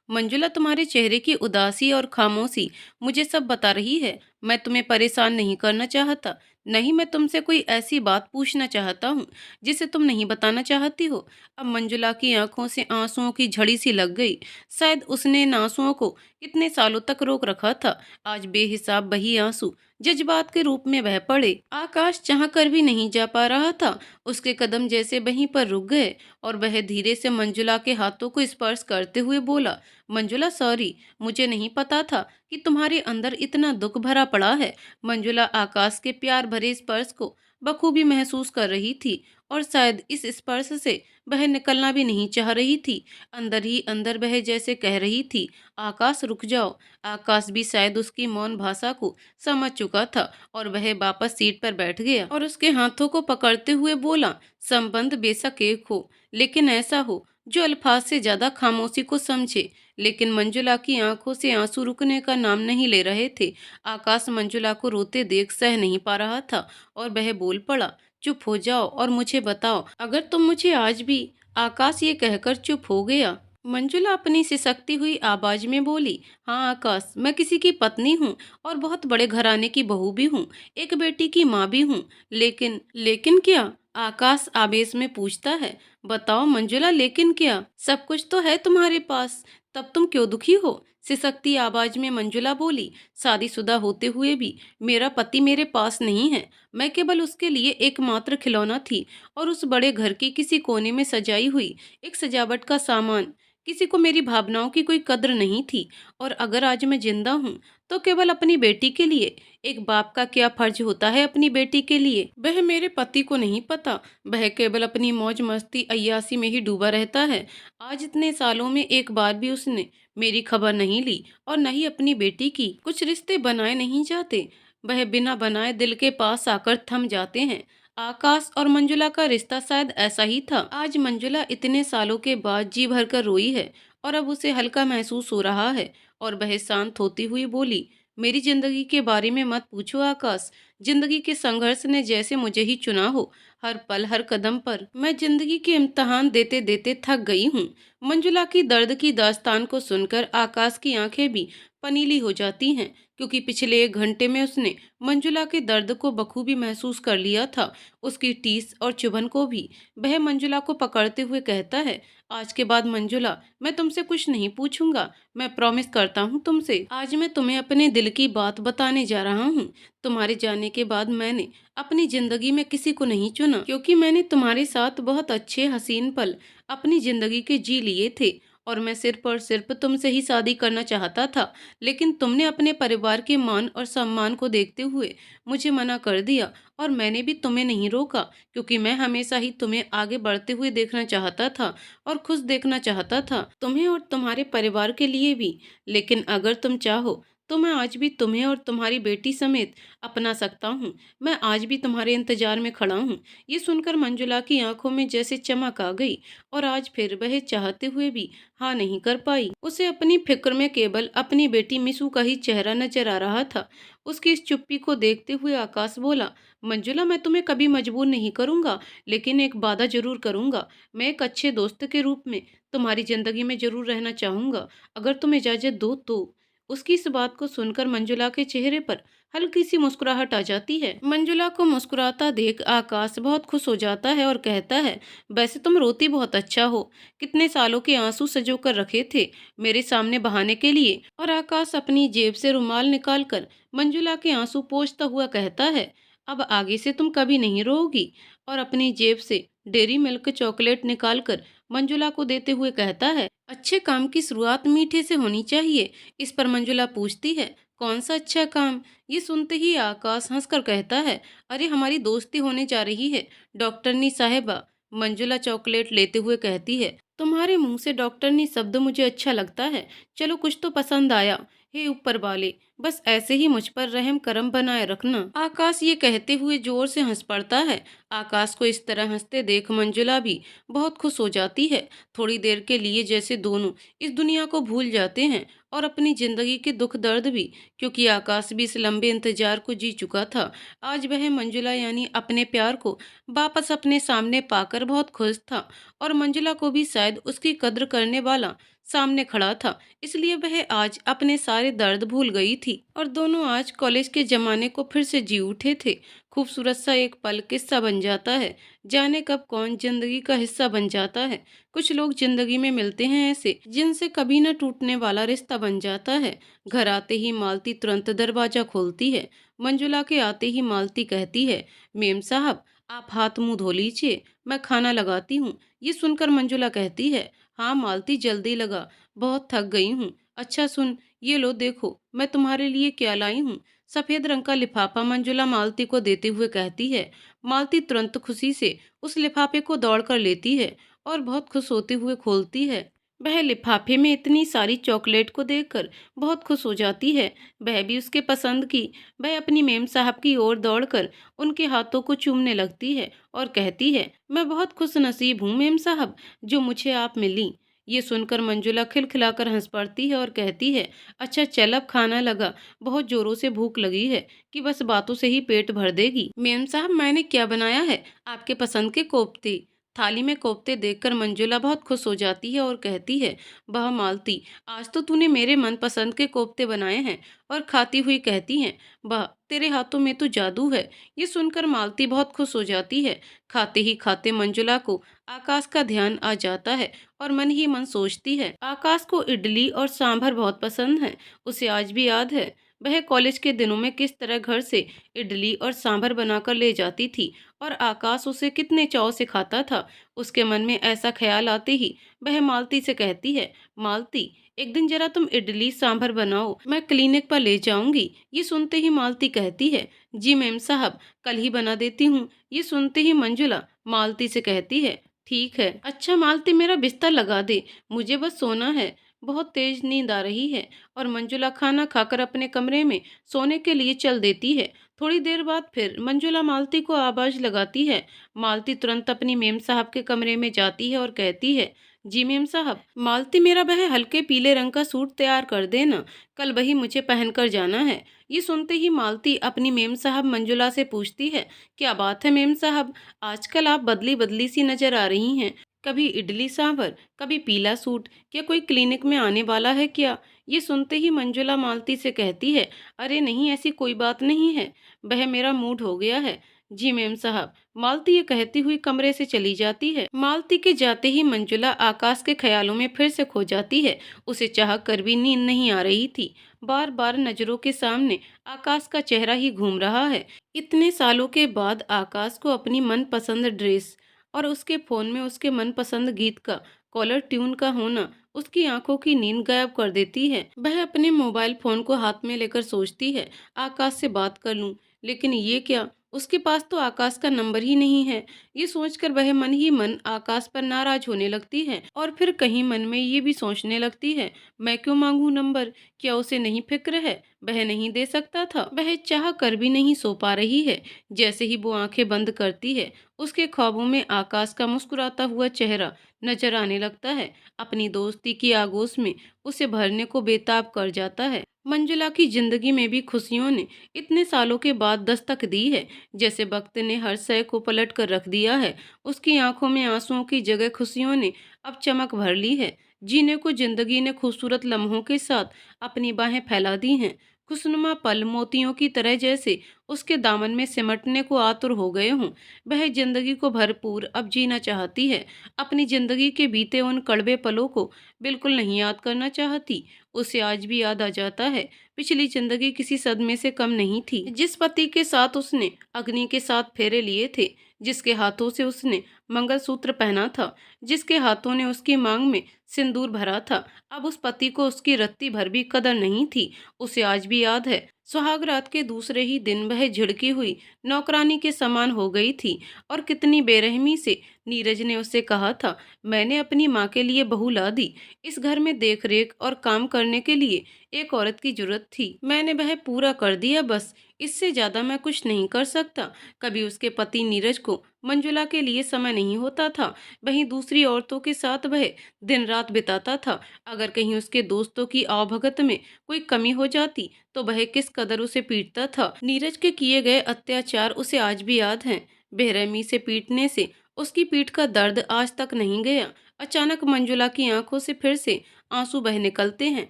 मंजुला, तुम्हारे चेहरे की उदासी और खामोशी मुझे सब बता रही है। मैं तुम्हें परेशान नहीं करना चाहता। नहीं, मैं तुमसे कोई ऐसी बात पूछना चाहता हूँ जिसे तुम नहीं बताना चाहती हो। अब मंजुला की आंखों से आंसुओं की झड़ी सी लग गई। शायद उसने इन आंसुओं को कितने सालों तक रोक रखा था। आज बेहिसाब वही आंसू जज्बात के रूप में बह पड़े। आकाश चाह कर भी नहीं जा पा रहा था। उसके कदम जैसे वहीं पर रुक गए और वह धीरे से मंजुला के हाथों को स्पर्श करते हुए बोला, मंजुला सॉरी, मुझे नहीं पता था कि तुम्हारे अंदर इतना दुख भरा पड़ा है। मंजुला आकाश के प्यार भरे स्पर्श को बखूबी महसूस कर रही थी और शायद इस स्पर्श से वह निकलना भी नहीं चाह रही थी। अंदर ही अंदर वह जैसे कह रही थी, आकाश रुक जाओ। आकाश भी शायद उसकी मौन भाषा को समझ चुका था और वह वापस सीट पर बैठ गया और उसके हाथों को पकड़ते हुए बोला, संबंध बेशक एक हो, लेकिन ऐसा हो जो अल्फाज से ज्यादा खामोशी को समझे। लेकिन मंजुला की आंखों से आंसू रुकने का नाम नहीं ले रहे थे। आकाश मंजुला को रोते देख सह नहीं पा रहा था और वह बोल पड़ा, चुप हो जाओ और मुझे बताओ अगर तुम मुझे आज भी। आकाश ये कहकर चुप हो गया। मंजुला अपनी सिसकती हुई आवाज में बोली, हाँ आकाश, मैं किसी की पत्नी हूँ और बहुत बड़े घराने की बहू भी हूँ, एक बेटी की माँ भी हूँ। लेकिन लेकिन क्या? आकाश आवेश में पूछता है। बताओ मंजुला, लेकिन क्या? सब कुछ तो है तुम्हारे पास, तब तुम क्यों दुखी हो? सिसकती आवाज में मंजुला बोली, शादीशुदा होते हुए भी मेरा पति मेरे पास नहीं है। मैं केवल उसके लिए एकमात्र खिलौना थी और उस बड़े घर के किसी कोने में सजाई हुई एक सजावट का सामान। किसी को मेरी भावनाओं की कोई कद्र नहीं थी और अगर आज मैं जिंदा हूँ तो केवल अपनी बेटी के लिए। एक बाप का क्या फर्ज होता है अपनी बेटी के लिए, वह मेरे पति को नहीं पता। वह केवल अपनी मौज मस्ती अय्यासी में ही डूबा रहता है। आज इतने सालों में एक बार भी उसने मेरी खबर नहीं ली और न ही अपनी बेटी की। कुछ रिश्ते बनाए नहीं जाते, वह बिना बनाए दिल के पास आकर थम जाते हैं। आकाश और मंजुला का रिश्ता शायद ऐसा ही था। आज मंजुला इतने सालों के बाद जी भरकर रोई है और अब उसे हल्का महसूस हो रहा है और वह शांत होती हुई बोली, मेरी जिंदगी के बारे में मत पूछो आकाश। जिंदगी के संघर्ष ने जैसे मुझे ही चुना हो। हर पल हर कदम पर मैं जिंदगी के इम्तिहान देते देते थक गई हूँ। मंजुला की दर्द की दास्तान को सुनकर आकाश की आंखें भी पनीली हो जाती हैं, क्योंकि पिछले 1 घंटे में उसने मंजुला के दर्द को बखूबी महसूस कर लिया था, उसकी टीस और चुभन को भी। वह मंजुला को पकड़ते हुए कहता है, आज के बाद मंजुला, मैं तुमसे कुछ नहीं पूछूंगा। मैं प्रॉमिस करता हूँ तुमसे। आज मैं तुम्हें अपने दिल की बात बताने जा रहा हूँ। तुम्हारे जाने के बाद मैंने अपनी जिंदगी में किसी को नहीं चुना, क्योंकि मैंने तुम्हारे साथ बहुत अच्छे हसीन पल अपनी जिंदगी के जी लिए थे और मैं सिर्फ और सिर्फ तुमसे ही शादी करना चाहता था। लेकिन तुमने अपने परिवार के मान और सम्मान को देखते हुए मुझे मना कर दिया और मैंने भी तुम्हें नहीं रोका, क्योंकि मैं हमेशा ही तुम्हें आगे बढ़ते हुए देखना चाहता था और खुश देखना चाहता था, तुम्हें और तुम्हारे परिवार के लिए भी। लेकिन अगर तुम चाहो तो मैं आज भी तुम्हें और तुम्हारी बेटी समेत अपना सकता हूँ। मैं आज भी तुम्हारे इंतजार में खड़ा हूँ। ये सुनकर मंजुला की आंखों में जैसे चमक आ गई और आज फिर वह चाहते हुए भी हाँ नहीं कर पाई। उसे अपनी फिक्र में केवल अपनी बेटी मिसू का ही चेहरा नजर आ रहा था। उसकी इस चुप्पी को देखते हुए आकाश बोला, मंजुला, मैं तुम्हें कभी मजबूर नहीं करूंगा, लेकिन एक वादा जरूर करूंगा। मैं एक अच्छे दोस्त के रूप में तुम्हारी जिंदगी में जरूर रहना चाहूंगा, अगर तुम इजाजत दो तो। उसकी इस बात को सुनकर मंजुला के चेहरे पर हल्की सी मुस्कुराहट आ जाती है। मंजुला को मुस्कुराता देख आकाश बहुत खुश हो जाता है और कहता है, वैसे तुम रोती बहुत अच्छा हो। कितने सालों के आंसू सजो कर रखे थे मेरे सामने बहाने के लिए। और आकाश अपनी जेब से रुमाल निकालकर मंजुला के आंसू पोंछता हुआ कहता है, अब आगे से तुम कभी नहीं रोओगी। और अपनी जेब से डेयरी मिल्क चॉकलेट निकालकर मंजुला को देते हुए कहता है, अच्छे काम की शुरुआत मीठे से होनी चाहिए। इस पर मंजुला पूछती है, कौन सा अच्छा काम? ये सुनते ही आकाश हंसकर कहता है, अरे हमारी दोस्ती होने जा रही है डॉक्टरनी साहिबा। मंजुला चॉकलेट लेते हुए कहती है, तुम्हारे मुंह से डॉक्टरनी शब्द मुझे अच्छा लगता है। चलो कुछ तो पसंद आया। हे ऊपर वाले, बस ऐसे ही मुझ पर रहम करम बनाए रखना। आकाश ये कहते हुए जोर से हंस पड़ता है। आकाश को इस तरह हंसते देख मंजुला भी बहुत खुश हो जाती है। थोड़ी देर के लिए जैसे दोनों इस दुनिया को भूल जाते हैं और अपनी जिंदगी के दुख दर्द भी, क्योंकि आकाश भी इस लंबे इंतजार को जी चुका था। आज वह मंजुला यानी अपने प्यार को वापस अपने सामने पाकर बहुत खुश था और मंजुला को भी शायद उसकी कद्र करने वाला सामने खड़ा था, इसलिए वह आज अपने सारे दर्द भूल गई थी और दोनों आज कॉलेज के जमाने को फिर से जी उठे थे। खूबसूरत सा एक पल किस्सा बन जाता है। जाने कब कौन जिंदगी का हिस्सा बन जाता है। कुछ लोग जिंदगी में मिलते हैं ऐसे जिनसे कभी न टूटने वाला रिश्ता बन जाता है। घर आते ही मालती तुरंत दरवाजा खोलती है। मंजुला के आते ही मालती कहती है, मेम साहब आप हाथ मुंह धो लीजिए, मैं खाना लगाती हूँ। ये सुनकर मंजुला कहती है, हाँ मालती जल्दी लगा, बहुत थक गई हूँ। अच्छा सुन, ये लो देखो मैं तुम्हारे लिए क्या लाई हूँ। सफेद रंग का लिफाफा मंजुला मालती को देते हुए कहती है। मालती तुरंत खुशी से उस लिफाफे को दौड़ कर लेती है और बहुत खुश होते हुए खोलती है। वह लिफाफे में इतनी सारी चॉकलेट को देखकर बहुत खुश हो जाती है। वह भी उसके पसंद की। वह अपनी मेम साहब की ओर दौड़कर उनके हाथों को चूमने लगती है और कहती है, मैं बहुत खुश नसीब हूँ मेम साहब जो मुझे आप मिली। ये सुनकर मंजुला खिलखिलाकर हंस पड़ती है और कहती है, अच्छा चल अब खाना लगा, बहुत जोरों से भूख लगी है कि बस बातों से ही पेट भर देगी। मेम साहब मैंने क्या बनाया है, आपके पसंद के कोफ्ते। थाली में कोफ्ते देखकर मंजुला बहुत खुश हो जाती है और कहती है, वाह मालती, आज तो तूने मेरे मनपसंद के कोफ्ते बनाए हैं। और खाती हुई कहती हैं, वाह तेरे हाथों में तो जादू है। ये सुनकर मालती बहुत खुश हो जाती है। खाते ही खाते मंजुला को आकाश का ध्यान आ जाता है और मन ही मन सोचती है, आकाश को इडली और सांभर बहुत पसंद है। उसे आज भी याद है वह कॉलेज के दिनों में किस तरह घर से इडली और सांभर बनाकर ले जाती थी और आकाश उसे कितने चाव से खाता था। उसके मन में ऐसा ख्याल आते ही वह मालती से कहती है, मालती एक दिन जरा तुम इडली सांभर बनाओ, मैं क्लिनिक पर ले जाऊंगी। ये सुनते ही मालती कहती है, जी मैम साहब कल ही बना देती हूँ। ये सुनते ही मंजुला मालती से कहती है, ठीक है। अच्छा मालती मेरा बिस्तर लगा दे, मुझे बस सोना है, बहुत तेज नींद आ रही है। और मंजुला खाना खाकर अपने कमरे में सोने के लिए चल देती है। थोड़ी देर बाद फिर मंजुला मालती को आवाज लगाती है। मालती तुरंत अपनी मेम साहब के कमरे में जाती है और कहती है, जी मेम साहब मालती मेरा वह हल्के पीले रंग का सूट तैयार कर देना, कल वही मुझे पहनकर जाना है। ये सुनते ही मालती अपनी मेम साहब मंजुला से पूछती है, क्या बात है मेम साहब, आजकल आप बदली बदली सी नजर आ रही हैं। कभी इडली सांभर, कभी पीला सूट, क्या कोई क्लिनिक में आने वाला है क्या। ये सुनते ही मंजुला मालती से कहती है, अरे नहीं ऐसी कोई बात नहीं है, वह मेरा मूड हो गया है। जी मैम साहब। मालती ये कहती हुई कमरे से चली जाती है। मालती के जाते ही मंजुला आकाश के ख्यालों में फिर से खो जाती है। उसे चाह कर भी नींद नहीं आ रही थी। बार बार नजरों के सामने आकाश का चेहरा ही घूम रहा है। इतने सालों के बाद आकाश को अपनी मनपसंद ड्रेस और उसके फोन में उसके मनपसंद गीत का कॉलर ट्यून का होना उसकी आंखों की नींद गायब कर देती है। वह अपने मोबाइल फोन को हाथ में लेकर सोचती है, आकाश से बात कर लूं, लेकिन ये क्या, उसके पास तो आकाश का नंबर ही नहीं है। ये सोचकर वह मन ही मन आकाश पर नाराज होने लगती है और फिर कहीं मन में ये भी सोचने लगती है, मैं क्यों मांगू नंबर, क्या उसे नहीं फिक्र है, वह नहीं दे सकता था। वह चाह कर भी नहीं सो पा रही है। जैसे ही वो आंखें बंद करती है उसके ख्वाबों में आकाश का मुस्कुराता हुआ चेहरा नजर आने लगता है। अपनी दोस्ती की आगोश में उसे भरने को बेताब कर जाता है। मंजुला की जिंदगी में भी खुशियों ने इतने सालों के बाद दस्तक दी है, जैसे वक्त ने हर शय को पलट कर रख दिया है। उसकी आंखों में आंसुओं की जगह खुशियों ने अब चमक भर ली है। जीने को जिंदगी ने खूबसूरत लम्हों के साथ अपनी बाहें फैला दी हैं। खुशनुमा पल मोतियों की तरह जैसे उसके दामन में सिमटने को आतुर हो गए हों। वह जिंदगी को भरपूर अब जीना चाहती है। अपनी जिंदगी के बीते उन कड़वे पलों को बिल्कुल नहीं याद करना चाहती। उसे आज भी याद आ जाता है, पिछली जिंदगी किसी सदमे से कम नहीं थी। जिस पति के साथ उसने अग्नि के साथ फेरे लिए थे, जिसके हाथों से उसने मंगलसूत्र पहना था, जिसके हाथों ने उसकी मांग में सिंदूर भरा था, अब उस पति को उसकी रत्ती भर भी कदर नहीं थी। उसे आज भी याद है सुहाग रात के दूसरे ही दिन वह झिड़की हुई नौकरानी के समान हो गई थी। और कितनी बेरहमी से नीरज ने उससे कहा था, मैंने अपनी माँ के लिए बहू ला दी। इस घर में देख रेख और काम करने के लिए एक औरत की जरूरत थी, मैंने वह पूरा कर दिया, बस इससे ज्यादा मैं कुछ नहीं कर सकता। कभी उसके पति नीरज को मंजुला के लिए समय नहीं होता था, वहीं दूसरी औरतों के साथ वह दिन रात बिताता था। अगर कहीं उसके दोस्तों की आवभगत में कोई कमी हो जाती तो वह किस कदर उसे पीटता था। नीरज के किए गए अत्याचार उसे आज भी याद हैं। बेरहमी से पीटने से उसकी पीठ का दर्द आज तक नहीं गया। अचानक मंजुला की आंखों से फिर से आंसू बह निकलते हैं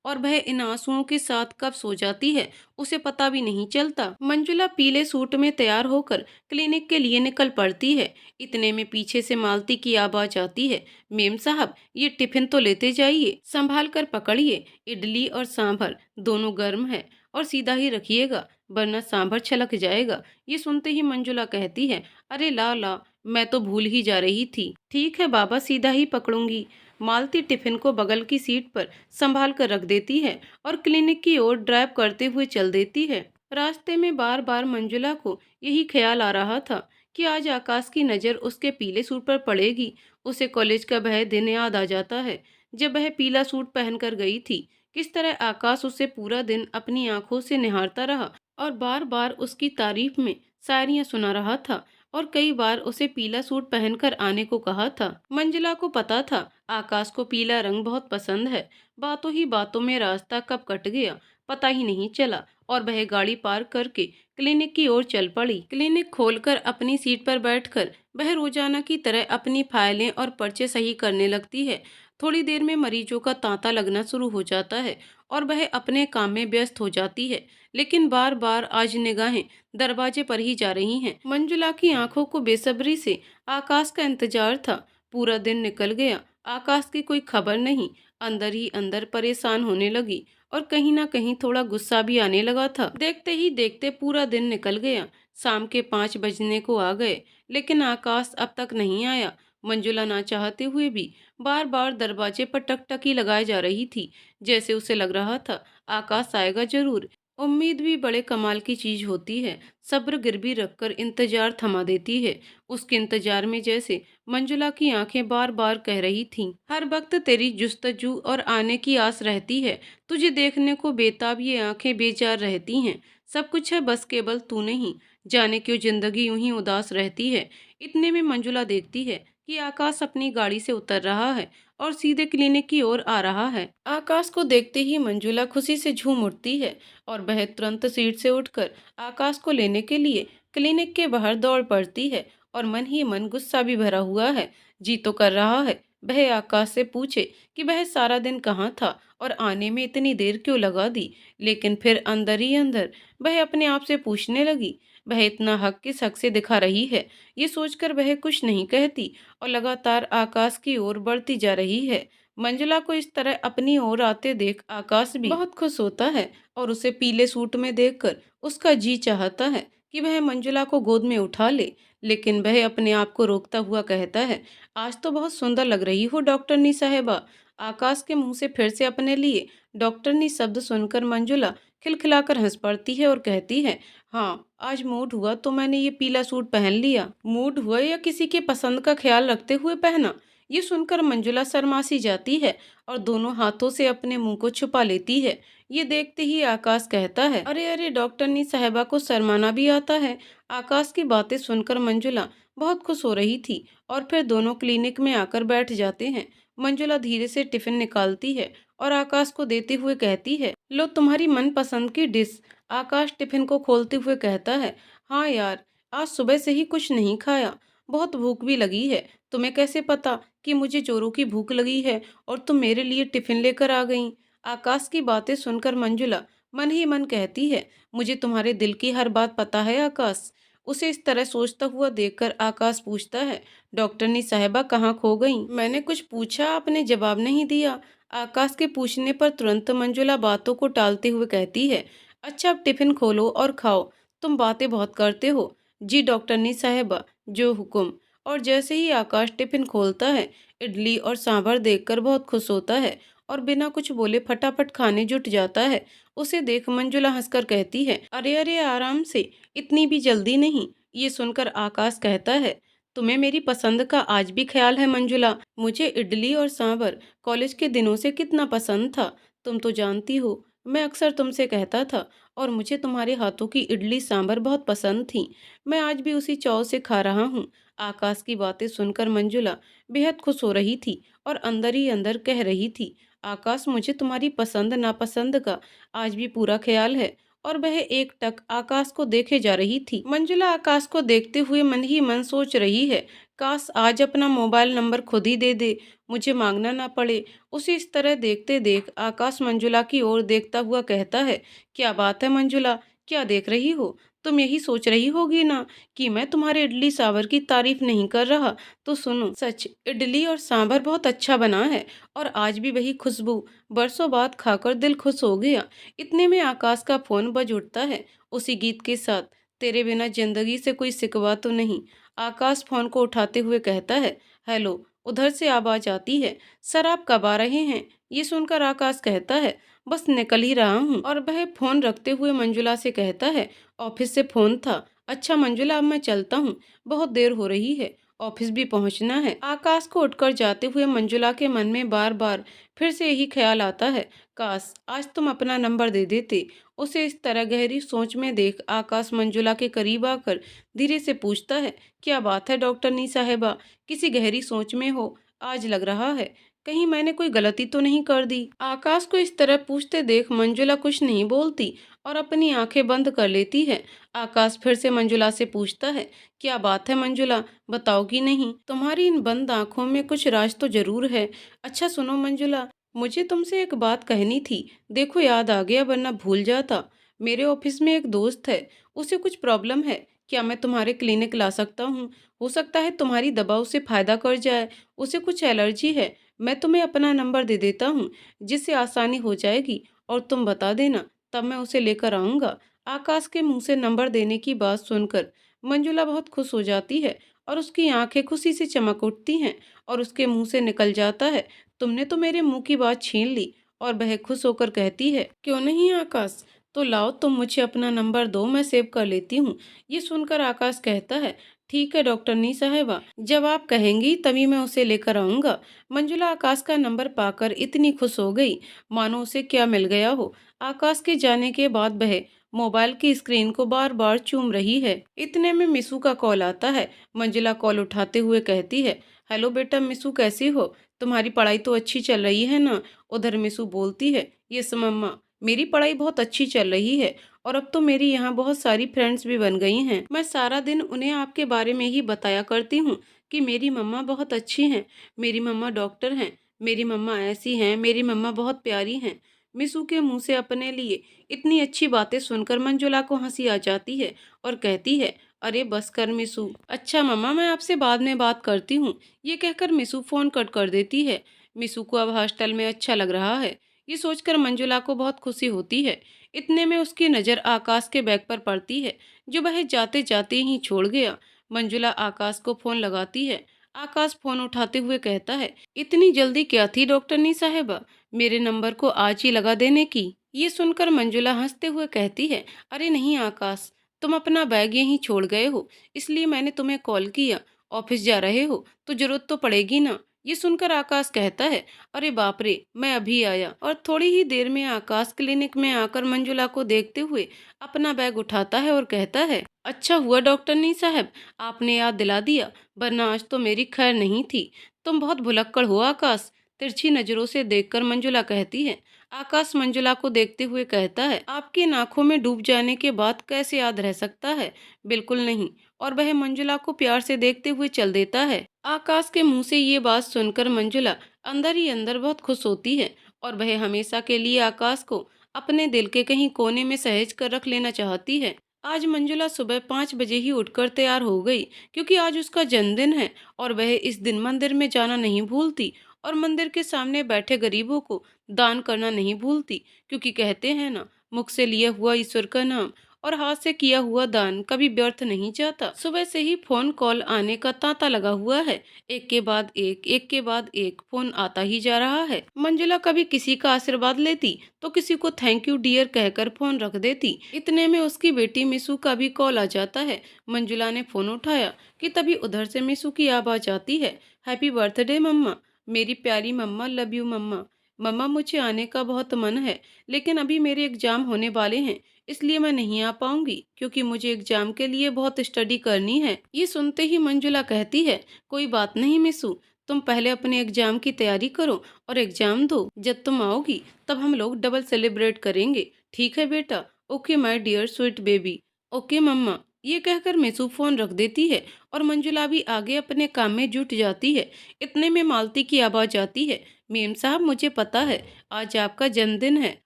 और वह इन आंसुओं के साथ कब सो जाती है उसे पता भी नहीं चलता। मंजुला पीले सूट में तैयार होकर क्लिनिक के लिए निकल पड़ती है। इतने में पीछे से मालती की आवाज आती है, मेम साहब ये टिफिन तो लेते जाइए, संभाल कर पकड़िए, इडली और सांभर दोनों गर्म है और सीधा ही रखिएगा वरना सांभर छलक जाएगा। ये सुनते ही मंजुला कहती है, अरे ला ला, मैं तो भूल ही जा रही थी। ठीक है बाबा, सीधा ही पकड़ूंगी। मालती टिफिन को बगल की सीट पर संभाल कर रख देती है और क्लिनिक की ओर ड्राइव करते हुए चल देती है। रास्ते में बार बार मंजुला को यही ख्याल आ रहा था कि आज आकाश की नज़र उसके पीले सूट पर पड़ेगी। उसे कॉलेज का वह दिन याद आ जाता है जब वह पीला सूट पहनकर गई थी। किस तरह आकाश उसे पूरा दिन अपनी आंखों से निहारता रहा और बार बार उसकी तारीफ में शायरियां सुना रहा था और कई बार उसे पीला सूट पहनकर आने को कहा था। मंजुला को पता था आकाश को पीला रंग बहुत पसंद है। बातों ही बातों में रास्ता कब कट गया पता ही नहीं चला और वह गाड़ी पार्क करके क्लिनिक की ओर चल पड़ी। क्लिनिक खोलकर अपनी सीट पर बैठकर वह रोजाना की तरह अपनी फाइलें और पर्चे सही करने लगती है। थोड़ी देर में मरीजों का तांता लगना शुरू हो जाता है और वह अपने काम में व्यस्त हो जाती है, लेकिन बार बार आज निगाहें दरवाजे पर ही जा रही हैं। मंजुला की आंखों को बेसब्री से आकाश का इंतजार था। पूरा दिन निकल गया, आकाश की कोई खबर नहीं। अंदर ही अंदर परेशान होने लगी और कहीं ना कहीं थोड़ा गुस्सा भी आने लगा था। देखते ही देखते पूरा दिन निकल गया। शाम के 5 बजने को आ गए, लेकिन आकाश अब तक नहीं आया। मंजुला ना चाहते हुए भी बार बार दरवाजे पर टकटकी लगाई जा रही थी, जैसे उसे लग रहा था आकाश आएगा जरूर। उम्मीद भी बड़े कमाल की चीज होती है, सब्र गिरवी रखकर इंतजार थमा देती है। उसके इंतजार में जैसे मंजुला की आंखें बार बार कह रही थीं, हर वक्त तेरी जुस्तजू और आने की आस रहती है, तुझे देखने को बेताब ये आंखें बेजार रहती हैं। सब कुछ है बस केवल तू नहीं, जाने क्यों जिंदगी यूं ही उदास रहती है। इतने में मंजुला देखती है कि आकाश अपनी गाड़ी से उतर रहा है और सीधे क्लिनिक की ओर आ रहा है। आकाश को देखते ही मंजुला खुशी से झूम उठती है और वह तुरंत सीट से उठकर आकाश को लेने के लिए क्लिनिक के बाहर दौड़ पड़ती है और मन ही मन गुस्सा भी भरा हुआ है। जी तो कर रहा है वह आकाश से पूछे कि वह सारा दिन कहाँ था और आने में इतनी देर क्यों लगा दी, लेकिन फिर अंदर ही अंदर वह अपने आप से पूछने लगी, वह इतना हक किस हक से दिखा रही है। ये सोचकर वह कुछ नहीं कहती और लगातार आकाश की ओर बढ़ती जा रही है। मंजुला को इस तरह अपनी ओर आते देख आकाश भी बहुत खुश होता है और उसे पीले सूट में देखकर उसका जी चाहता है कि वह मंजुला को गोद में उठा ले, लेकिन वह अपने आप को रोकता हुआ कहता है, आज तो बहुत सुंदर लग रही हो डॉक्टरनी साहिबा। आकाश के मुंह से फिर से अपने लिए डॉक्टरनी शब्द सुनकर मंजुला खिलखिलाकर हंस पड़ती है और कहती है, हाँ आज मूड हुआ तो मैंने ये पीला सूट पहन लिया। मूड हुआ या किसी के पसंद का ख्याल रखते हुए पहना? ये सुनकर मंजुला शर्मासी जाती है और दोनों हाथों से अपने मुंह को छुपा लेती है। ये देखते ही आकाश कहता है, अरे अरे डॉक्टरनी साहिबा को शर्माना भी आता है। आकाश की बातें सुनकर मंजुला बहुत खुश हो रही थी और फिर दोनों क्लिनिक में आकर बैठ जाते हैं। मंजुला धीरे से टिफिन निकालती है और आकाश को देते हुए कहती है, लो तुम्हारी मनपसंद की डिश। आकाश टिफिन को खोलते हुए कहता है, हाँ यार, आज सुबह से ही कुछ नहीं खाया, बहुत भूख भी लगी है। तुम्हें कैसे पता कि मुझे जोरों की भूख लगी है और तुम मेरे लिए टिफिन लेकर आ गईं? आकाश की बातें सुनकर मंजुला मन ही मन कहती है, मुझे तुम्हारे दिल की हर बात पता है आकाश। उसे इस तरह सोचता हुआ देखकर आकाश पूछता है, डॉक्टरनी साहिबा कहाँ खो गईं? मैंने कुछ पूछा, आपने जवाब नहीं दिया। आकाश के पूछने पर तुरंत मंजुला बातों को टालते हुए कहती है, अच्छा अब टिफिन खोलो और खाओ, तुम बातें बहुत करते हो। जी डॉक्टरनी साहिबा, जो हुक्म। और जैसे ही आकाश टिफिन खोलता है, इडली और सांभर देखकर बहुत खुश होता है और बिना कुछ बोले फटाफट खाने जुट जाता है। उसे देख मंजुला हंसकर कहती है, अरे अरे आराम से, इतनी भी जल्दी नहीं। ये सुनकर आकाश कहता है, तुम्हें मेरी पसंद का आज भी ख्याल है मंजुला। मुझे इडली और सांभर कॉलेज के दिनों से कितना पसंद था, तुम तो जानती हो। मैं अक्सर तुमसे कहता था और मुझे तुम्हारे हाथों की इडली सांभर बहुत पसंद थी। मैं आज भी उसी चाव से खा रहा हूँ। आकाश की बातें सुनकर मंजुला बेहद खुश हो रही थी और अंदर ही अंदर कह रही थी, आकाश मुझे तुम्हारी पसंद नापसंद का आज भी पूरा ख्याल है। और वह एक टक आकाश को देखे जा रही थी। मंजुला आकाश को देखते हुए मन ही मन सोच रही है, काश आज अपना मोबाइल नंबर खुद ही दे दे, मुझे मांगना ना पड़े। उसे इस तरह देखते देख आकाश मंजुला की ओर देखता हुआ कहता है, क्या बात है मंजुला, क्या देख रही हो? तुम यही सोच रही होगी ना कि मैं तुम्हारे इडली सांभर की तारीफ नहीं कर रहा। तो सुनो, सच इडली और सांभर बहुत अच्छा बना है और आज भी वही खुशबू, बरसों बाद खाकर दिल खुश हो गया। इतने में आकाश का फोन बज उठता है, उसी गीत के साथ, तेरे बिना जिंदगी से कोई सिकवा तो नहीं। आकाश फोन को उठाते हुए कहता है, हेलो। उधर से आवाज आती है, सर आप कब आ रहे हैं? ये सुनकर आकाश कहता है, बस निकल ही रहा हूँ। और वह फोन रखते हुए मंजुला से कहता है, ऑफिस से फोन था। अच्छा मंजुला, अब मैं चलता हूँ, बहुत देर हो रही है, ऑफिस भी पहुंचना है। आकाश को उठकर जाते हुए मंजुला के मन में बार बार फिर से यही ख्याल आता है, काश आज तुम अपना नंबर दे देते। उसे इस तरह गहरी सोच में देख आकाश मंजुला के करीब आकर धीरे से पूछता है, क्या बात है डॉक्टरनी साहिबा, किसी गहरी सोच में हो आज लग रहा है, कहीं मैंने कोई गलती तो नहीं कर दी? आकाश को इस तरह पूछते देख मंजुला कुछ नहीं बोलती और अपनी आंखें बंद कर लेती है। आकाश फिर से मंजुला से पूछता है, क्या बात है मंजुला, बताओगी नहीं? तुम्हारी इन बंद आंखों में कुछ राज तो जरूर है। अच्छा सुनो मंजुला, मुझे तुमसे एक बात कहनी थी, देखो याद आ गया वरना भूल जाता। मेरे ऑफिस में एक दोस्त है, उसे कुछ प्रॉब्लम है, क्या मैं तुम्हारे क्लिनिक ला सकता हूँ? हो सकता है तुम्हारी दवा उसे फायदा कर जाए। उसे कुछ एलर्जी है, मैं तुम्हें अपना नंबर दे देता हूँ, जिससे आसानी हो जाएगी और तुम बता देना, तब मैं उसे लेकर आऊँगा। आकाश के मुंह से नंबर देने की बात सुनकर मंजुला बहुत खुश हो जाती है और उसकी आंखें खुशी से चमक उठती हैं और उसके मुंह से निकल जाता है, तुमने तो मेरे मुंह की बात छीन ली। और वह खुश होकर कहती है, क्यों नहीं आकाश, तो लाओ तुम मुझे अपना नंबर दो, मैं सेव कर लेती हूँ। ये सुनकर आकाश कहता है, ठीक है डॉक्टरनी साहिबा, जब आप कहेंगी तभी मैं उसे लेकर आऊँगा। मंजुला आकाश का नंबर पाकर इतनी खुश हो गई मानो उसे क्या मिल गया हो। आकाश के जाने के बाद वह मोबाइल की स्क्रीन को बार बार चूम रही है। इतने में मिसू का कॉल आता है। मंजुला कॉल उठाते हुए कहती है, हेलो बेटा मिसू, कैसी हो? तुम्हारी पढ़ाई तो अच्छी चल रही है ना? उधर मिसू बोलती है, यस मम्मा, मेरी पढ़ाई बहुत अच्छी चल रही है और अब तो मेरी यहाँ बहुत सारी फ्रेंड्स भी बन गई हैं। मैं सारा दिन उन्हें आपके बारे में ही बताया करती हूँ कि मेरी मम्मा बहुत अच्छी हैं, मेरी मम्मा डॉक्टर हैं, मेरी मम्मा ऐसी हैं, मेरी मम्मा बहुत प्यारी हैं। मिसू के मुंह से अपने लिए इतनी अच्छी बातें सुनकर मंजुला को हंसी आ जाती है और कहती है, अरे बस कर मिसू, अच्छा मम्मा मैं आपसे बाद में बात करती हूँ। ये कहकर मिसू फोन कट कर देती है। मिसू को अब हॉस्टल में अच्छा लग रहा है, ये सोचकर मंजुला को बहुत खुशी होती है। इतने में उसकी नज़र आकाश के बैग पर पड़ती है, जो वह जाते जाते ही छोड़ गया। मंजुला आकाश को फोन लगाती है। आकाश फोन उठाते हुए कहता है, इतनी जल्दी क्या थी डॉक्टरनी साहिबा, मेरे नंबर को आज ही लगा देने की? ये सुनकर मंजुला हंसते हुए कहती है, अरे नहीं आकाश, तुम अपना बैग यहीं छोड़ गए हो, इसलिए मैंने तुम्हें कॉल किया। ऑफिस जा रहे हो तो जरूरत तो पड़ेगी ना? ये सुनकर आकाश कहता है, अरे बाप रे, मैं अभी आया। और थोड़ी ही देर में आकाश क्लिनिक में आकर मंजुला को देखते हुए अपना बैग उठाता है और कहता है, अच्छा हुआ डॉक्टरनी साहब, आपने याद दिला दिया, वरना आज तो मेरी खैर नहीं थी। तुम बहुत भुलक्कड़ हो आकाश। तिरछी नजरों से देखकर मंजुला कहती है। आकाश मंजुला को देखते हुए कहता है, आपकी आंखों में डूब जाने के बाद कैसे याद रह सकता है? बिल्कुल नहीं। और वह मंजुला को प्यार से देखते हुए चल देता है। आकाश के मुंह से ये बात सुनकर मंजुला अंदर ही अंदर बहुत खुश होती है और वह हमेशा के लिए आकाश को अपने दिल के कहीं कोने में सहेज कर रख लेना चाहती है। आज मंजुला सुबह 5 बजे ही उठकर तैयार हो गई, क्योंकि आज उसका जन्मदिन है और वह इस दिन मंदिर में जाना नहीं भूलती और मंदिर के सामने बैठे गरीबों को दान करना नहीं भूलती, क्योंकि कहते हैं ना, मुख से लिया हुआ ईश्वर का नाम। और हाथ से किया हुआ दान कभी व्यर्थ नहीं जाता। सुबह से ही फोन कॉल आने का तांता लगा हुआ है। एक के बाद एक फोन आता ही जा रहा है। मंजुला कभी किसी का आशीर्वाद लेती तो किसी को थैंक यू डियर कहकर फोन रख देती। इतने में उसकी बेटी मिसू का भी कॉल आ जाता है। मंजुला ने फोन उठाया कि तभी उधर से मिसू की आवाज आती है, हैप्पी बर्थडे मम्मा, मेरी प्यारी मम्मा, लव यू मम्मा। मम्मा मुझे आने का बहुत मन है, लेकिन अभी मेरे एग्जाम होने वाले हैं, इसलिए मैं नहीं आ पाऊंगी क्योंकि मुझे एग्जाम के लिए बहुत स्टडी करनी है। ये सुनते ही मंजुला कहती है, कोई बात नहीं मिसू, तुम पहले अपने एग्जाम की तैयारी करो और एग्जाम दो। जब तुम आओगी तब हम लोग डबल सेलिब्रेट करेंगे। ठीक है बेटा, okay my dear sweet baby. Okay mama. ये कहकर मिसू फोन रख देती है और मंजुला भी आगे अपने काम में जुट जाती है। इतने में मालती की आवाज आती है, मेम साहब मुझे पता है आज आपका जन्मदिन है,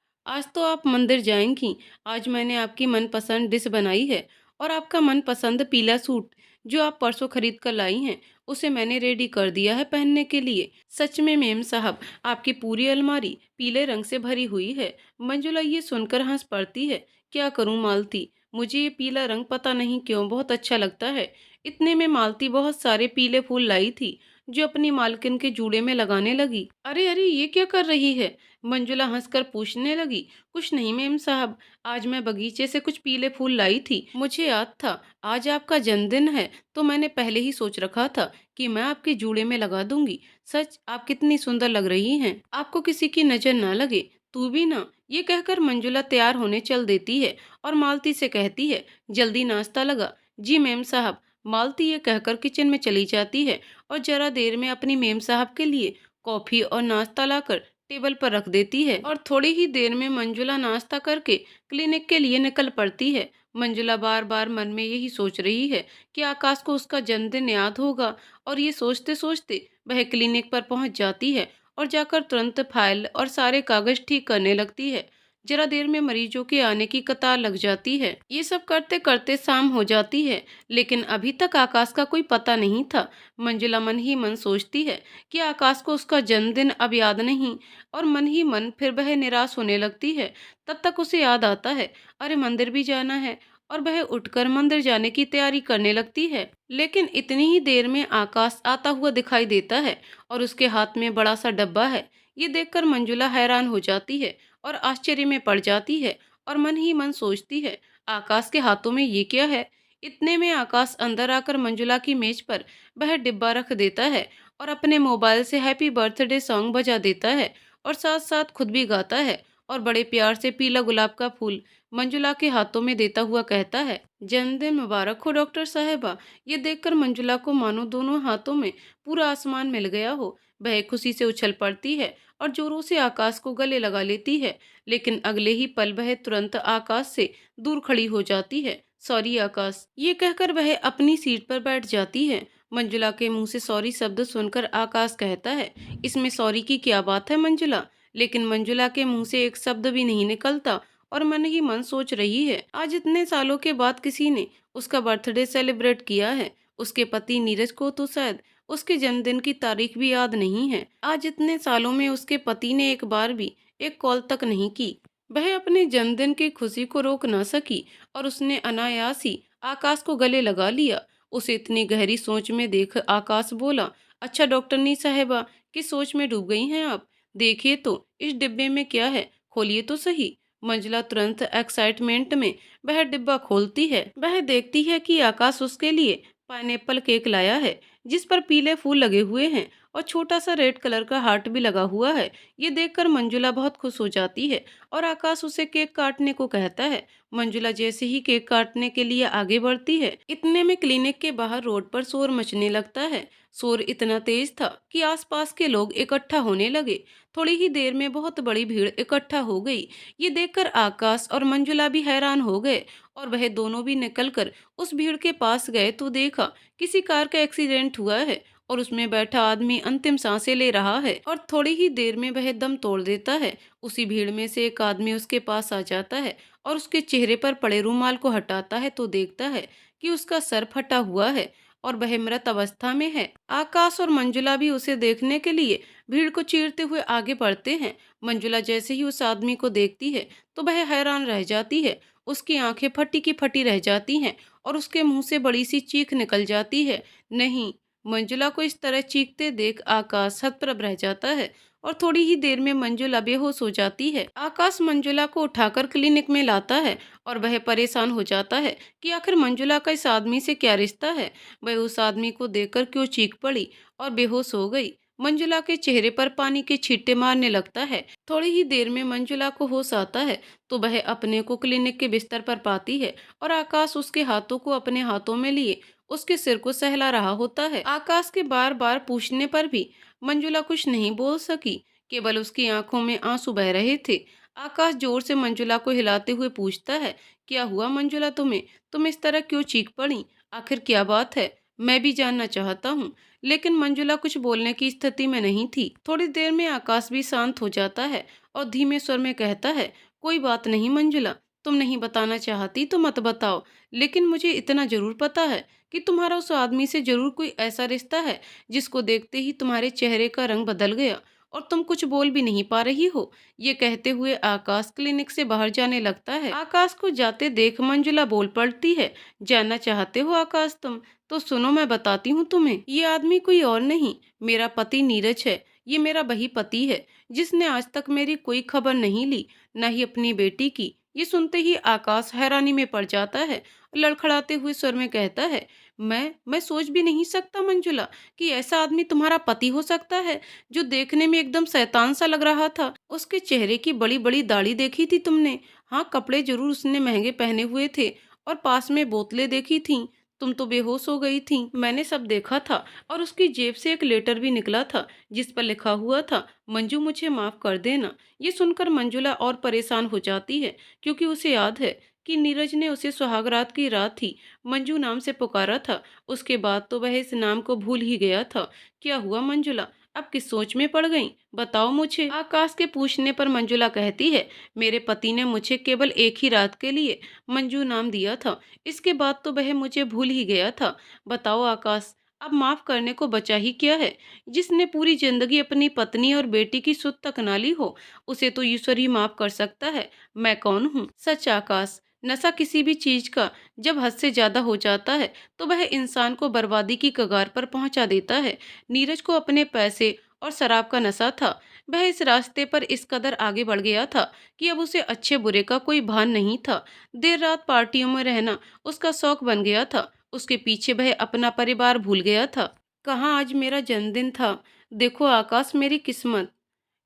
आज तो आप मंदिर जाएंगी। आज मैंने आपकी मनपसंद डिश बनाई है और आपका मनपसंद पीला सूट जो आप परसों खरीद कर लाई हैं, उसे मैंने रेडी कर दिया है पहनने के लिए। सच में मेम साहब, आपकी पूरी अलमारी पीले रंग से भरी हुई है। मंजुला ये सुनकर हंस पड़ती है। क्या करूं मालती, मुझे ये पीला रंग पता नहीं क्यों बहुत अच्छा लगता है। इतने में मालती बहुत सारे पीले फूल लाई थी जो अपनी मालकिन के जूड़े में लगाने लगी। अरे अरे, ये क्या कर रही है? मंजुला हंसकर पूछने लगी। कुछ नहीं मेम साहब, आज मैं बगीचे से कुछ पीले फूल लाई थी। मुझे याद था आज आपका जन्मदिन है, तो मैंने पहले ही सोच रखा था कि मैं आपके जूड़े में लगा दूंगी। सच आप कितनी सुंदर लग रही हैं, आपको किसी की नजर ना लगे। तू भी ना। ये कहकर मंजुला तैयार होने चल देती है और मालती से कहती है, जल्दी नाश्ता लगा। जी मेम साहब। मालती ये कहकर किचन में चली जाती है और जरा देर में अपनी मेम साहब के लिए कॉफी और नाश्ता लाकर टेबल पर रख देती है और थोड़ी ही देर में मंजुला नाश्ता करके क्लिनिक के लिए निकल पड़ती है। मंजुला बार बार मन में यही सोच रही है कि आकाश को उसका जन्मदिन याद होगा, और ये सोचते सोचते वह क्लिनिक पर पहुंच जाती है और जाकर तुरंत फाइल और सारे कागज ठीक करने लगती है। जरा देर में मरीजों के आने की कतार लग जाती है। ये सब करते करते शाम हो जाती है, लेकिन अभी तक आकाश का कोई पता नहीं था। मंजुला मन ही मन सोचती है कि आकाश को उसका जन्मदिन अब याद नहीं, और मन ही मन फिर वह निराश होने लगती है। तब तक उसे याद आता है, अरे मंदिर भी जाना है, और वह उठकर मंदिर जाने की तैयारी करने लगती है। लेकिन इतनी ही देर में आकाश आता हुआ दिखाई देता है और उसके हाथ में बड़ा सा डब्बा है। ये देखकर मंजुला हैरान हो जाती है और आश्चर्य में पड़ जाती है और मन ही मन सोचती है, आकाश के हाथों में ये क्या है। इतने में आकाश अंदर आकर मंजुला की मेज पर वह डिब्बा रख देता है और अपने मोबाइल से हैप्पी बर्थडे सॉन्ग बजा देता है और साथ साथ खुद भी गाता है और बड़े प्यार से पीला गुलाब का फूल मंजुला के हाथों में देता हुआ कहता है, जन्मदिन मुबारक हो डॉक्टर साहिबा। ये देखकर मंजुला को मानो दोनों हाथों में पूरा आसमान मिल गया हो। वह खुशी से उछल पड़ती है और जोरों से आकाश को गले लगा लेती है, लेकिन अगले ही पल वह तुरंत आकाश से दूर खड़ी हो जाती है। सॉरी आकाश। ये कहकर वह अपनी सीट पर बैठ जाती है। मंजुला के मुंह से सॉरी शब्द सुनकर आकाश कहता है, इसमें सॉरी की क्या बात है मंजुला। लेकिन मंजुला के मुंह से एक शब्द भी नहीं निकलता और मन ही मन सोच रही है, आज इतने सालों के बाद किसी ने उसका बर्थडे सेलिब्रेट किया है। उसके पति नीरज को तो शायद उसके जन्मदिन की तारीख भी याद नहीं है। आज इतने सालों में उसके पति ने एक बार भी एक कॉल तक नहीं की। वह अपने जन्मदिन की खुशी को रोक ना सकी और उसने अनायास ही आकाश को गले लगा लिया। उसे इतनी गहरी सोच में देख आकाश बोला, अच्छा डॉक्टरनी साहिबा, किस सोच में डूब गई हैं आप? देखिए तो इस डिब्बे में क्या है, खोलिए तो सही। मंजुला तुरंत एक्साइटमेंट में वह डिब्बा खोलती है। वह देखती है कि आकाश उसके लिए पाइनएप्पल केक लाया है जिस पर पीले फूल लगे हुए हैं और छोटा सा रेड कलर का हार्ट भी लगा हुआ है। ये देखकर मंजुला बहुत खुश हो जाती है और आकाश उसे केक काटने को कहता है। मंजुला जैसे ही केक काटने के लिए आगे बढ़ती है, इतने में क्लिनिक के बाहर रोड पर शोर मचने लगता है। शोर इतना तेज था कि आसपास के लोग इकट्ठा होने लगे। थोड़ी ही देर में बहुत बड़ी भीड़ इकट्ठा हो गई। ये देखकर आकाश और मंजुला भी हैरान हो गए और वह दोनों भी निकलकर उस भीड़ के पास गए तो देखा किसी कार का एक्सीडेंट हुआ है और उसमें बैठा आदमी अंतिम सांसें ले रहा है और थोड़ी ही देर में वह दम तोड़ देता है। उसी भीड़ में से एक आदमी उसके पास आ जाता है और उसके चेहरे पर पड़े रुमाल को हटाता है तो देखता है कि उसका सर फटा हुआ है और वह मृत अवस्था में है। आकाश और मंजुला भी उसे देखने के लिए भीड़ को चीरते हुए आगे बढ़ते हैं। मंजुला जैसे ही उस आदमी को देखती है तो वह हैरान रह जाती है। उसकी आंखें फटी की फटी रह जाती हैं और उसके मुंह से बड़ी सी चीख निकल जाती है। नहीं, मंजुला को इस तरह चीखते देख आकाश हतप्रभ रह जाता है और थोड़ी ही देर में मंजुला बेहोश हो जाती है। आकाश मंजुला को उठाकर क्लिनिक में लाता है और वह परेशान हो जाता है कि आखिर मंजुला का इस आदमी से क्या रिश्ता है। वह उस आदमी को देखकर क्यों चीख पड़ी और बेहोश हो गई। मंजुला के चेहरे पर पानी के छींटे मारने लगता है। थोड़ी ही देर में मंजुला को होश आता है तो वह अपने को क्लिनिक के बिस्तर पर पाती है और आकाश उसके हाथों को अपने हाथों में लिए उसके सिर को सहला रहा होता है। आकाश के बार बार पूछने पर भी मंजुला कुछ नहीं बोल सकी, केवल उसकी आंखों में आंसू बह रहे थे। आकाश जोर से मंजुला को हिलाते हुए पूछता है, क्या हुआ मंजुला तुम्हें? तुम इस तरह क्यों चीख पड़ी? आखिर क्या बात है? मैं भी जानना चाहता हूँ। लेकिन मंजुला कुछ बोलने की स्थिति में नहीं थी। थोड़ी देर में आकाश भी शांत हो जाता है और धीमे स्वर में कहता है, कोई बात नहीं मंजुला, तुम नहीं बताना चाहती तो मत बताओ, लेकिन मुझे इतना जरूर पता है कि तुम्हारा उस आदमी से जरूर कोई ऐसा रिश्ता है जिसको देखते ही तुम्हारे चेहरे का रंग बदल गया और तुम कुछ बोल भी नहीं पा रही हो। ये कहते हुए आकाश क्लिनिक से बाहर जाने लगता है। आकाश को जाते देख मंजुला बोल पड़ती है, जानना चाहते हो आकाश तुम? तो सुनो, मैं बताती हूँ तुम्हें। ये आदमी कोई और नहीं, मेरा पति नीरज है। ये मेरा वही पति है जिसने आज तक मेरी कोई खबर नहीं ली, न ही अपनी बेटी की। ये सुनते ही आकाश हैरानी में पड़ जाता है, लड़खड़ाते हुए स्वर में कहता है, मैं सोच भी नहीं सकता मंजुला कि ऐसा आदमी तुम्हारा पति हो सकता है जो देखने में एकदम शैतान सा लग रहा था। उसके चेहरे की बड़ी बड़ी दाढ़ी देखी थी तुमने? हाँ, कपड़े जरूर उसने महंगे पहने हुए थे और पास में बोतलें देखी थीं। तुम तो बेहोश हो गई थी, मैंने सब देखा था। और उसकी जेब से एक लेटर भी निकला था जिस पर लिखा हुआ था, मंजू मुझे माफ कर देना। ये सुनकर मंजुला और परेशान हो जाती है क्योंकि उसे याद है कि नीरज ने उसे सुहागरात की रात ही मंजू नाम से पुकारा था। उसके बाद तो वह इस नाम को भूल ही गया था। क्या हुआ मंजुला, अब किस सोच में पड़ गई? बताओ मुझे। आकाश के पूछने पर मंजुला कहती है, मेरे पति ने मुझे केवल एक ही रात के लिए मंजू नाम दिया था, इसके बाद तो वह मुझे भूल ही गया था। बताओ आकाश, अब माफ करने को बचा ही क्या है? जिसने पूरी जिंदगी अपनी पत्नी और बेटी की सुध तक ना ली हो, उसे तो ईश्वर ही माफ कर सकता है। मैं कौन हूँ? सच आकाश, नशा किसी भी चीज का जब हद से ज्यादा हो जाता है तो वह इंसान को बर्बादी की कगार पर पहुंचा देता है। नीरज को अपने पैसे और शराब का नशा था। वह इस रास्ते पर इस कदर आगे बढ़ गया था कि अब उसे अच्छे बुरे का कोई भान नहीं था। देर रात पार्टियों में रहना उसका शौक बन गया था। उसके पीछे वह अपना परिवार भूल गया था। कहाँ आज मेरा जन्मदिन था? देखो आकाश, मेरी किस्मत,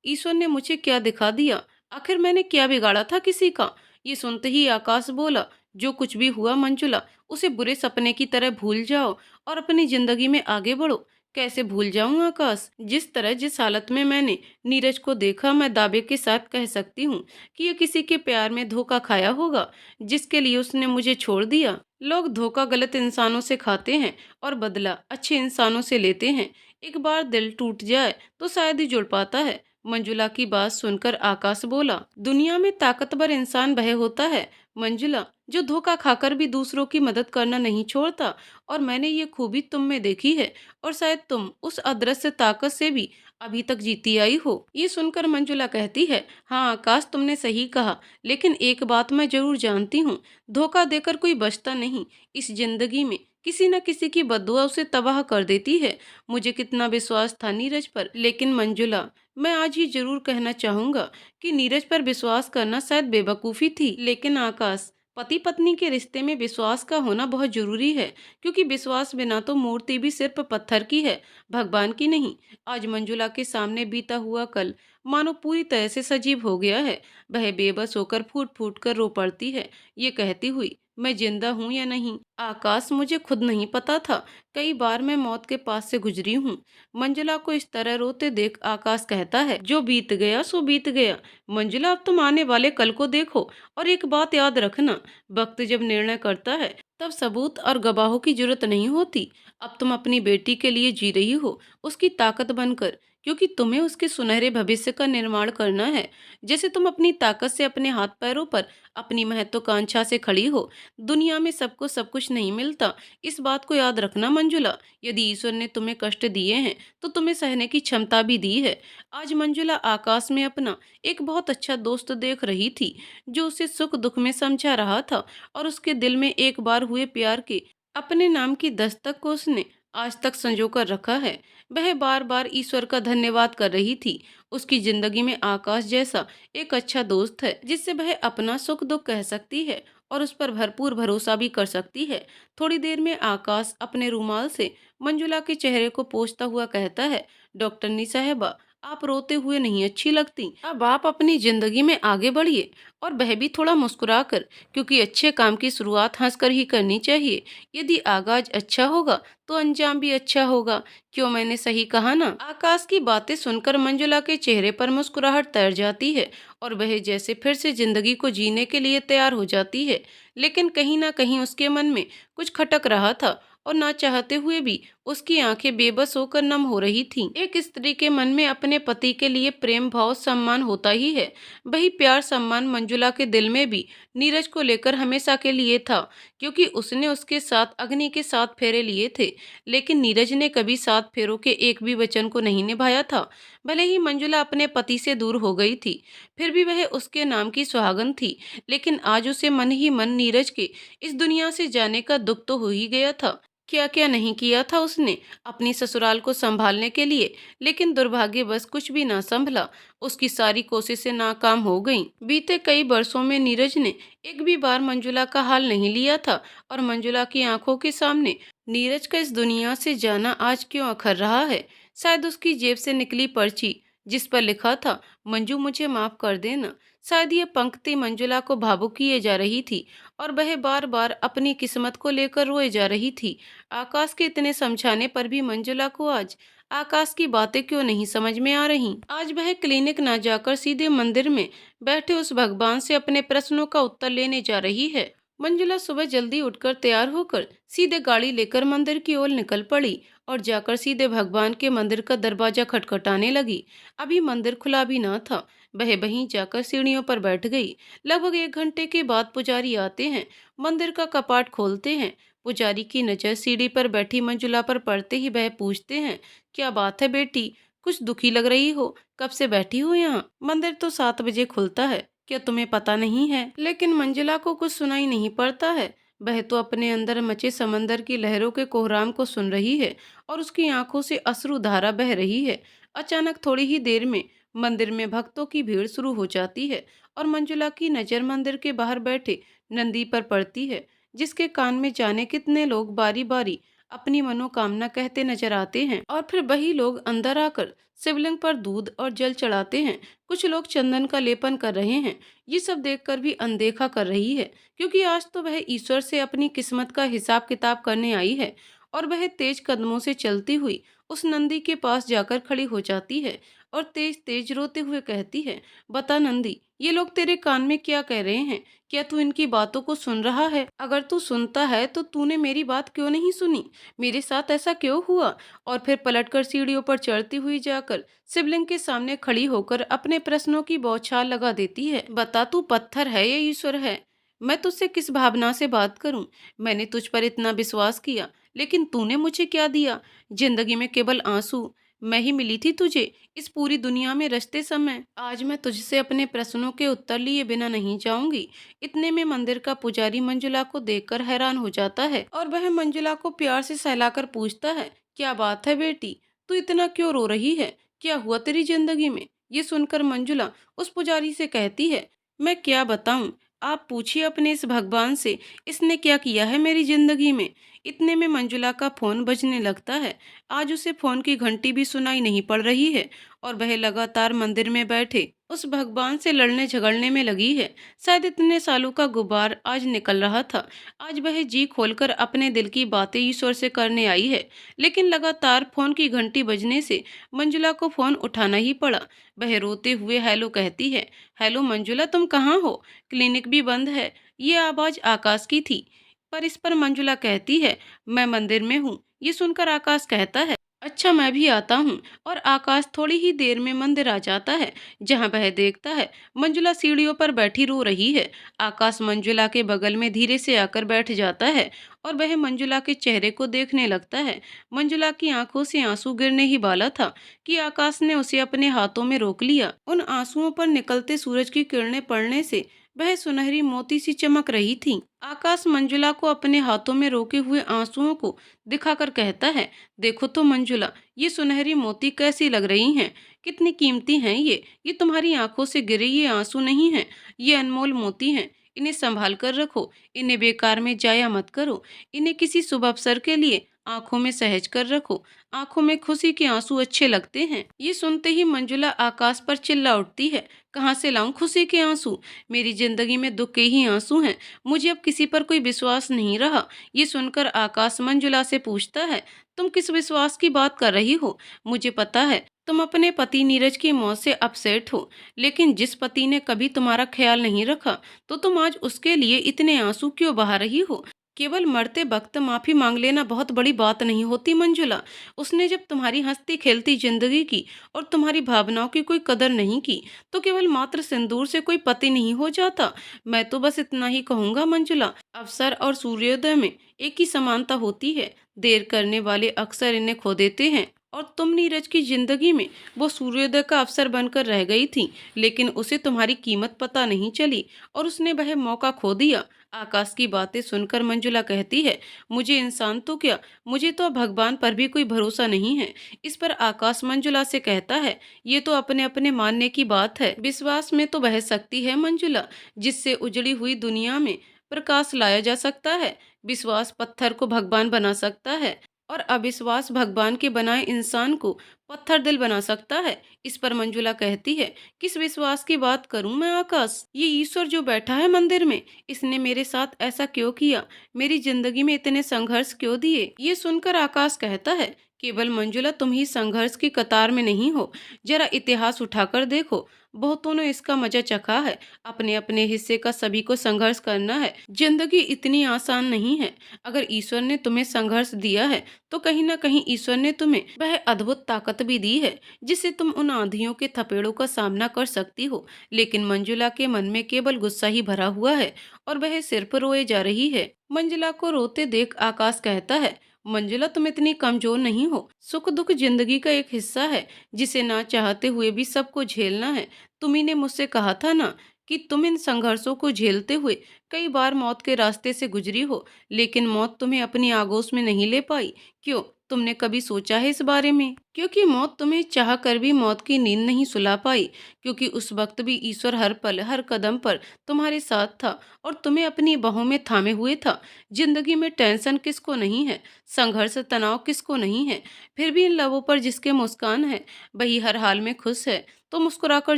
ईश्वर ने मुझे क्या दिखा दिया। आखिर मैंने क्या बिगाड़ा था किसी का? ये सुनते ही आकाश बोला, जो कुछ भी हुआ मंजुला, उसे बुरे सपने की तरह भूल जाओ और अपनी जिंदगी में आगे बढ़ो। कैसे भूल जाऊं आकाश? जिस तरह जिस हालत में मैंने नीरज को देखा, मैं दावे के साथ कह सकती हूँ कि ये किसी के प्यार में धोखा खाया होगा जिसके लिए उसने मुझे छोड़ दिया। लोग धोखा गलत इंसानों से खाते हैं और बदला अच्छे इंसानों से लेते हैं। एक बार दिल टूट जाए तो शायद ही जुड़ पाता है। मंजुला की बात सुनकर आकाश बोला, दुनिया में ताकतवर इंसान वह होता है मंजुला जो धोखा खाकर भी दूसरों की मदद करना नहीं छोड़ता, और मैंने ये खूबी तुम में देखी है और शायद तुम उस अदृश्य ताकत से भी अभी तक जीती आई हो। ये सुनकर मंजुला कहती है, हाँ आकाश, तुमने सही कहा, लेकिन एक बात मैं जरूर जानती हूँ, धोखा देकर कोई बचता नहीं। इस जिंदगी में किसी न किसी की बद्दुआ उसे तबाह कर देती है। मुझे कितना विश्वास था नीरज पर, लेकिन मंजुला, मैं आज ही जरूर कहना चाहूंगा कि नीरज पर विश्वास करना शायद बेवकूफ़ी थी। लेकिन आकाश, पति पत्नी के रिश्ते में विश्वास का होना बहुत जरूरी है, क्योंकि विश्वास बिना तो मूर्ति भी सिर्फ पत्थर की है, भगवान की नहीं। आज मंजुला के सामने बीता हुआ कल मानो पूरी तरह से सजीव हो गया है। वह बेबस होकर फूट फूट कर रो पड़ती है, ये कहती हुई, मैं जिंदा हूँ या नहीं? आकाश, मुझे खुद नहीं पता था। कई बार मैं मौत के पास से गुजरी हूँ। मंजुला को इस तरह रोते देख आकाश कहता है, जो बीत गया सो बीत गया। मंजुला, अब तुम आने वाले कल को देखो और एक बात याद रखना, वक्त जब निर्णय करता है तब सबूत और गवाहों की जरूरत नहीं होती। अब तुम अपनी बेटी के लिए जी रही हो, उसकी ताकत बनकर, क्योंकि तुम्हें उसके सुनहरे भविष्य का निर्माण करना है। जैसे तुम अपनी ताकत से अपने हाथ पैरों पर, अपनी महत्वाकांक्षा से खड़ी हो। दुनिया में सबको सब कुछ नहीं मिलता, इस बात को याद रखना मंजुला। यदि ईश्वर ने तुम्हें कष्ट दिए हैं तो तुम्हें सहने की क्षमता भी दी है। आज मंजुला आकाश में अपना एक बहुत अच्छा दोस्त देख रही थी, जो उसे सुख दुख में समझा रहा था, और उसके दिल में एक बार हुए प्यार के अपने नाम की दस्तक को उसने आज तक संजो कर रखा है। वह बार बार ईश्वर का धन्यवाद कर रही थी। उसकी जिंदगी में आकाश जैसा एक अच्छा दोस्त है, जिससे वह अपना सुख दुख कह सकती है और उस पर भरपूर भरोसा भी कर सकती है। थोड़ी देर में आकाश अपने रुमाल से मंजुला के चेहरे को पोंछता हुआ कहता है, डॉक्टरनी साहबा, आप रोते हुए नहीं अच्छी लगती। अब आप अपनी जिंदगी में आगे बढ़िए, और वह भी थोड़ा मुस्कुरा कर, क्योंकि अच्छे काम की शुरुआत हंसकर ही करनी चाहिए। यदि आगाज अच्छा होगा तो अंजाम भी अच्छा होगा। क्यों, मैंने सही कहा ना? आकाश की बातें सुनकर मंजुला के चेहरे पर मुस्कुराहट तैर जाती है, और वह जैसे फिर से जिंदगी को जीने के लिए तैयार हो जाती है। लेकिन कहीं ना कहीं उसके मन में कुछ खटक रहा था, और ना चाहते हुए भी उसकी आंखें बेबस होकर नम हो रही थीं। एक स्त्री के मन में अपने पति के लिए प्रेम भाव सम्मान होता ही है। वही प्यार सम्मान मंजुला के दिल में भी नीरज को लेकर हमेशा के लिए था, क्योंकि उसने उसके साथ अग्नि के 7 फेरे लिए थे। लेकिन नीरज ने कभी 7 फेरों के एक भी वचन को नहीं निभाया था। भले ही मंजुला अपने पति से दूर हो गई थी, फिर भी वह उसके नाम की सुहागन थी। लेकिन आज उसे मन ही मन नीरज के इस दुनिया से जाने का दुख तो हो ही गया था। क्या क्या नहीं किया था उसने अपनी ससुराल को संभालने के लिए, लेकिन दुर्भाग्यवश कुछ भी ना संभला। उसकी सारी कोशिशें नाकाम हो गईं। बीते कई वर्षों में नीरज ने एक भी बार मंजुला का हाल नहीं लिया था, और मंजुला की आंखों के सामने नीरज का इस दुनिया से जाना आज क्यों अखर रहा है? शायद उसकी जेब से निकली पर्ची, जिस पर लिखा था, मंजू मुझे माफ कर देना। शायद ये पंक्ति मंजुला को भावुक किए जा रही थी, और वह बार बार अपनी किस्मत को लेकर रोए जा रही थी। आकाश के इतने समझाने पर भी मंजुला को आज आकाश की बातें क्यों नहीं समझ में आ रही। आज वह क्लिनिक ना जाकर सीधे मंदिर में बैठे उस भगवान से अपने प्रश्नों का उत्तर लेने जा रही है। मंजुला सुबह जल्दी उठकर तैयार होकर सीधे गाड़ी लेकर मंदिर की ओर निकल पड़ी, और जाकर सीधे भगवान के मंदिर का दरवाजा खटखटाने लगी। अभी मंदिर खुला भी ना था। वह वहीं जाकर सीढ़ियों पर बैठ गई। लगभग 1 घंटे के बाद पुजारी आते हैं, मंदिर का कपाट खोलते हैं। पुजारी की नजर सीढ़ी पर बैठी मंजुला पर पड़ते ही वह पूछते हैं, क्या बात है बेटी, कुछ दुखी लग रही हो? कब से बैठी हो यहाँ? मंदिर तो 7 बजे खुलता है, क्या तुम्हें पता नहीं है? लेकिन मंजुला को कुछ सुनाई नहीं पड़ता है। वह तो अपने अंदर मचे समंदर की लहरों के कोहराम को सुन रही है, और उसकी आंखों से अश्रु धारा बह रही है। अचानक थोड़ी ही देर में मंदिर में भक्तों की भीड़ शुरू हो जाती है, और मंजुला की नजर मंदिर के बाहर बैठे नंदी पर पड़ती है, जिसके कान में जाने कितने लोग बारी बारी अपनी मनोकामना कहते नजर आते हैं। और फिर वही लोग अंदर आकर शिवलिंग पर दूध और जल चढ़ाते हैं। कुछ लोग चंदन का लेपन कर रहे हैं। ये सब देखकर भी अनदेखा कर रही है, क्योंकि आज तो वह ईश्वर से अपनी किस्मत का हिसाब किताब करने आई है। और वह तेज कदमों से चलती हुई उस नंदी के पास जाकर खड़ी हो जाती है, और तेज तेज रोते हुए कहती है, बता नंदी, ये लोग तेरे कान में क्या कह रहे हैं? क्या तू इनकी बातों को सुन रहा है? अगर तू सुनता है तो तूने मेरी बात क्यों नहीं सुनी? मेरे साथ ऐसा क्यों हुआ? और फिर पलटकर सीढ़ियों पर चढ़ती हुई जाकर शिवलिंग के सामने खड़ी होकर अपने प्रश्नों की बौछार लगा देती है। बता, तू पत्थर है या ईश्वर है? मैं तुझसे किस भावना से बात करूं? मैंने तुझ पर इतना विश्वास किया, लेकिन तूने मुझे क्या दिया? जिंदगी में केवल आंसू। मैं ही मिली थी तुझे इस पूरी दुनिया में रचते समय। आज मैं तुझसे अपने प्रश्नों के उत्तर लिए बिना नहीं जाऊंगी। इतने में मंदिर का पुजारी मंजुला को देखकर हैरान हो जाता है, और वह मंजुला को प्यार से सहलाकर पूछता है, क्या बात है बेटी, तू इतना क्यों रो रही है? क्या हुआ तेरी जिंदगी में? ये सुनकर मंजुला उस पुजारी से कहती है, मैं क्या बताऊं, आप पूछिए अपने इस भगवान से, इसने क्या किया है मेरी जिंदगी में। इतने में मंजुला का फोन बजने लगता है। आज उसे फोन की घंटी भी सुनाई नहीं पड़ रही है, और वह लगातार मंदिर में बैठे उस भगवान से लड़ने झगड़ने में लगी है। शायद इतने सालों का गुबार आज निकल रहा था। आज वह जी खोलकर अपने दिल की बातें ईश्वर से करने आई है। लेकिन लगातार फोन की घंटी बजने से मंजुला को फोन उठाना ही पड़ा। वह रोते हुए हेलो कहती है। हेलो मंजुला, तुम कहाँ हो? क्लिनिक भी बंद है। ये आवाज आकाश की थी, पर इस पर मंजुला कहती है, मैं मंदिर में हूँ। ये सुनकर आकाश कहता है, अच्छा, मैं भी आता हूँ। और आकाश थोड़ी ही देर में मंदिर आ जाता है, जहाँ वह देखता है मंजुला सीढ़ियों पर बैठी रो रही है। आकाश मंजुला के बगल में धीरे से आकर बैठ जाता है और वह मंजुला के चेहरे को देखने लगता है। मंजुला की आंखों से आंसू गिरने ही वाला था कि आकाश ने उसे अपने हाथों में रोक लिया। उन आंसुओं पर निकलते सूरज की किरणें पड़ने से वह सुनहरी मोती सी चमक रही थी। आकाश मंजुला को अपने हाथों में रोके हुए आंसुओं को दिखाकर कहता है, देखो तो मंजुला, ये सुनहरी मोती कैसी लग रही हैं? कितनी कीमती हैं ये तुम्हारी आंखों से गिरे ये आंसू नहीं हैं, ये अनमोल मोती हैं। इन्हें संभाल कर रखो, इन्हें बेकार में जाया मत करो, इन्हें किसी शुभ अवसर के लिए आंखों में सहज कर रखो। आंखों में खुशी के आंसू अच्छे लगते हैं। ये सुनते ही मंजुला आकाश पर चिल्ला उठती है, कहाँ से लाऊं खुशी के आंसू? मेरी जिंदगी में दुख के ही आंसू हैं। मुझे अब किसी पर कोई विश्वास नहीं रहा। ये सुनकर आकाश मंजुला से पूछता है, तुम किस विश्वास की बात कर रही हो? मुझे पता है तुम अपने पति नीरज की मौत से अपसेट हो, लेकिन जिस पति ने कभी तुम्हारा ख्याल नहीं रखा, तो तुम आज उसके लिए इतने आंसू क्यों बहा रही हो? केवल मरते वक्त माफी मांग लेना बहुत बड़ी बात नहीं होती मंजुला। उसने जब तुम्हारी हंसती खेलती जिंदगी की और तुम्हारी भावनाओं की कोई कदर नहीं की, तो केवल मात्र सिंदूर से कोई पति नहीं हो जाता। मैं तो बस इतना ही कहूंगा मंजुला, अवसर और सूर्योदय में एक ही समानता होती है। देर करने वाले अक्सर इन्हें खो देते हैं, और तुम नीरज की जिंदगी में वो सूर्योदय का अवसर बनकर रह गई थी, लेकिन उसे तुम्हारी कीमत पता नहीं चली और उसने वह मौका खो दिया। आकाश की बातें सुनकर मंजुला कहती है, मुझे इंसान तो क्या, मुझे तो अब भगवान पर भी कोई भरोसा नहीं है। इस पर आकाश मंजुला से कहता है, ये तो अपने अपने मानने की बात है। विश्वास में तो वह शक्ति है मंजुला, जिससे उजड़ी हुई दुनिया में प्रकाश लाया जा सकता है। विश्वास पत्थर को भगवान बना सकता है, और अविश्वास भगवान के बनाए इंसान को पत्थर दिल बना सकता है। इस पर मंजुला कहती है, किस विश्वास की बात करूं मैं आकाश? ये ईश्वर जो बैठा है मंदिर में, इसने मेरे साथ ऐसा क्यों किया? मेरी जिंदगी में इतने संघर्ष क्यों दिए? ये सुनकर आकाश कहता है, केवल मंजुला तुम ही संघर्ष की कतार में नहीं हो। जरा इतिहास उठाकर देखो, बहुतों ने इसका मजा चखा है। अपने अपने हिस्से का सभी को संघर्ष करना है। जिंदगी इतनी आसान नहीं है। अगर ईश्वर ने तुम्हें संघर्ष दिया है, तो कहीं ना कहीं ईश्वर ने तुम्हें वह अद्भुत ताकत भी दी है, जिससे तुम उन आंधियों के थपेड़ों का सामना कर सकती हो। लेकिन मंजुला के मन में केवल गुस्सा ही भरा हुआ है, और वह सिर्फ रोए जा रही है। मंजुला को रोते देख आकाश कहता है, मंजुला तुम इतनी कमजोर नहीं हो। सुख दुख जिंदगी का एक हिस्सा है, जिसे ना चाहते हुए भी सबको झेलना है। तुम्ही ने मुझसे कहा था ना कि तुम इन संघर्षों को झेलते हुए कई बार मौत के रास्ते से गुजरी हो, लेकिन मौत तुम्हें अपनी आगोश में नहीं ले पाई। क्यों? तुमने कभी सोचा है इस बारे में? क्योंकि मौत तुम्हें चाह कर भी मौत की नींद नहीं सुला पाई, क्योंकि उस वक्त भी ईश्वर हर पल हर कदम पर तुम्हारे साथ था और तुम्हें अपनी बाहों में थामे हुए था। जिंदगी में टेंशन किसको नहीं है, संघर्ष तनाव किसको नहीं है? फिर भी इन लबों पर जिसके मुस्कान है, वही हर हाल में खुश है। तो मुस्कुराकर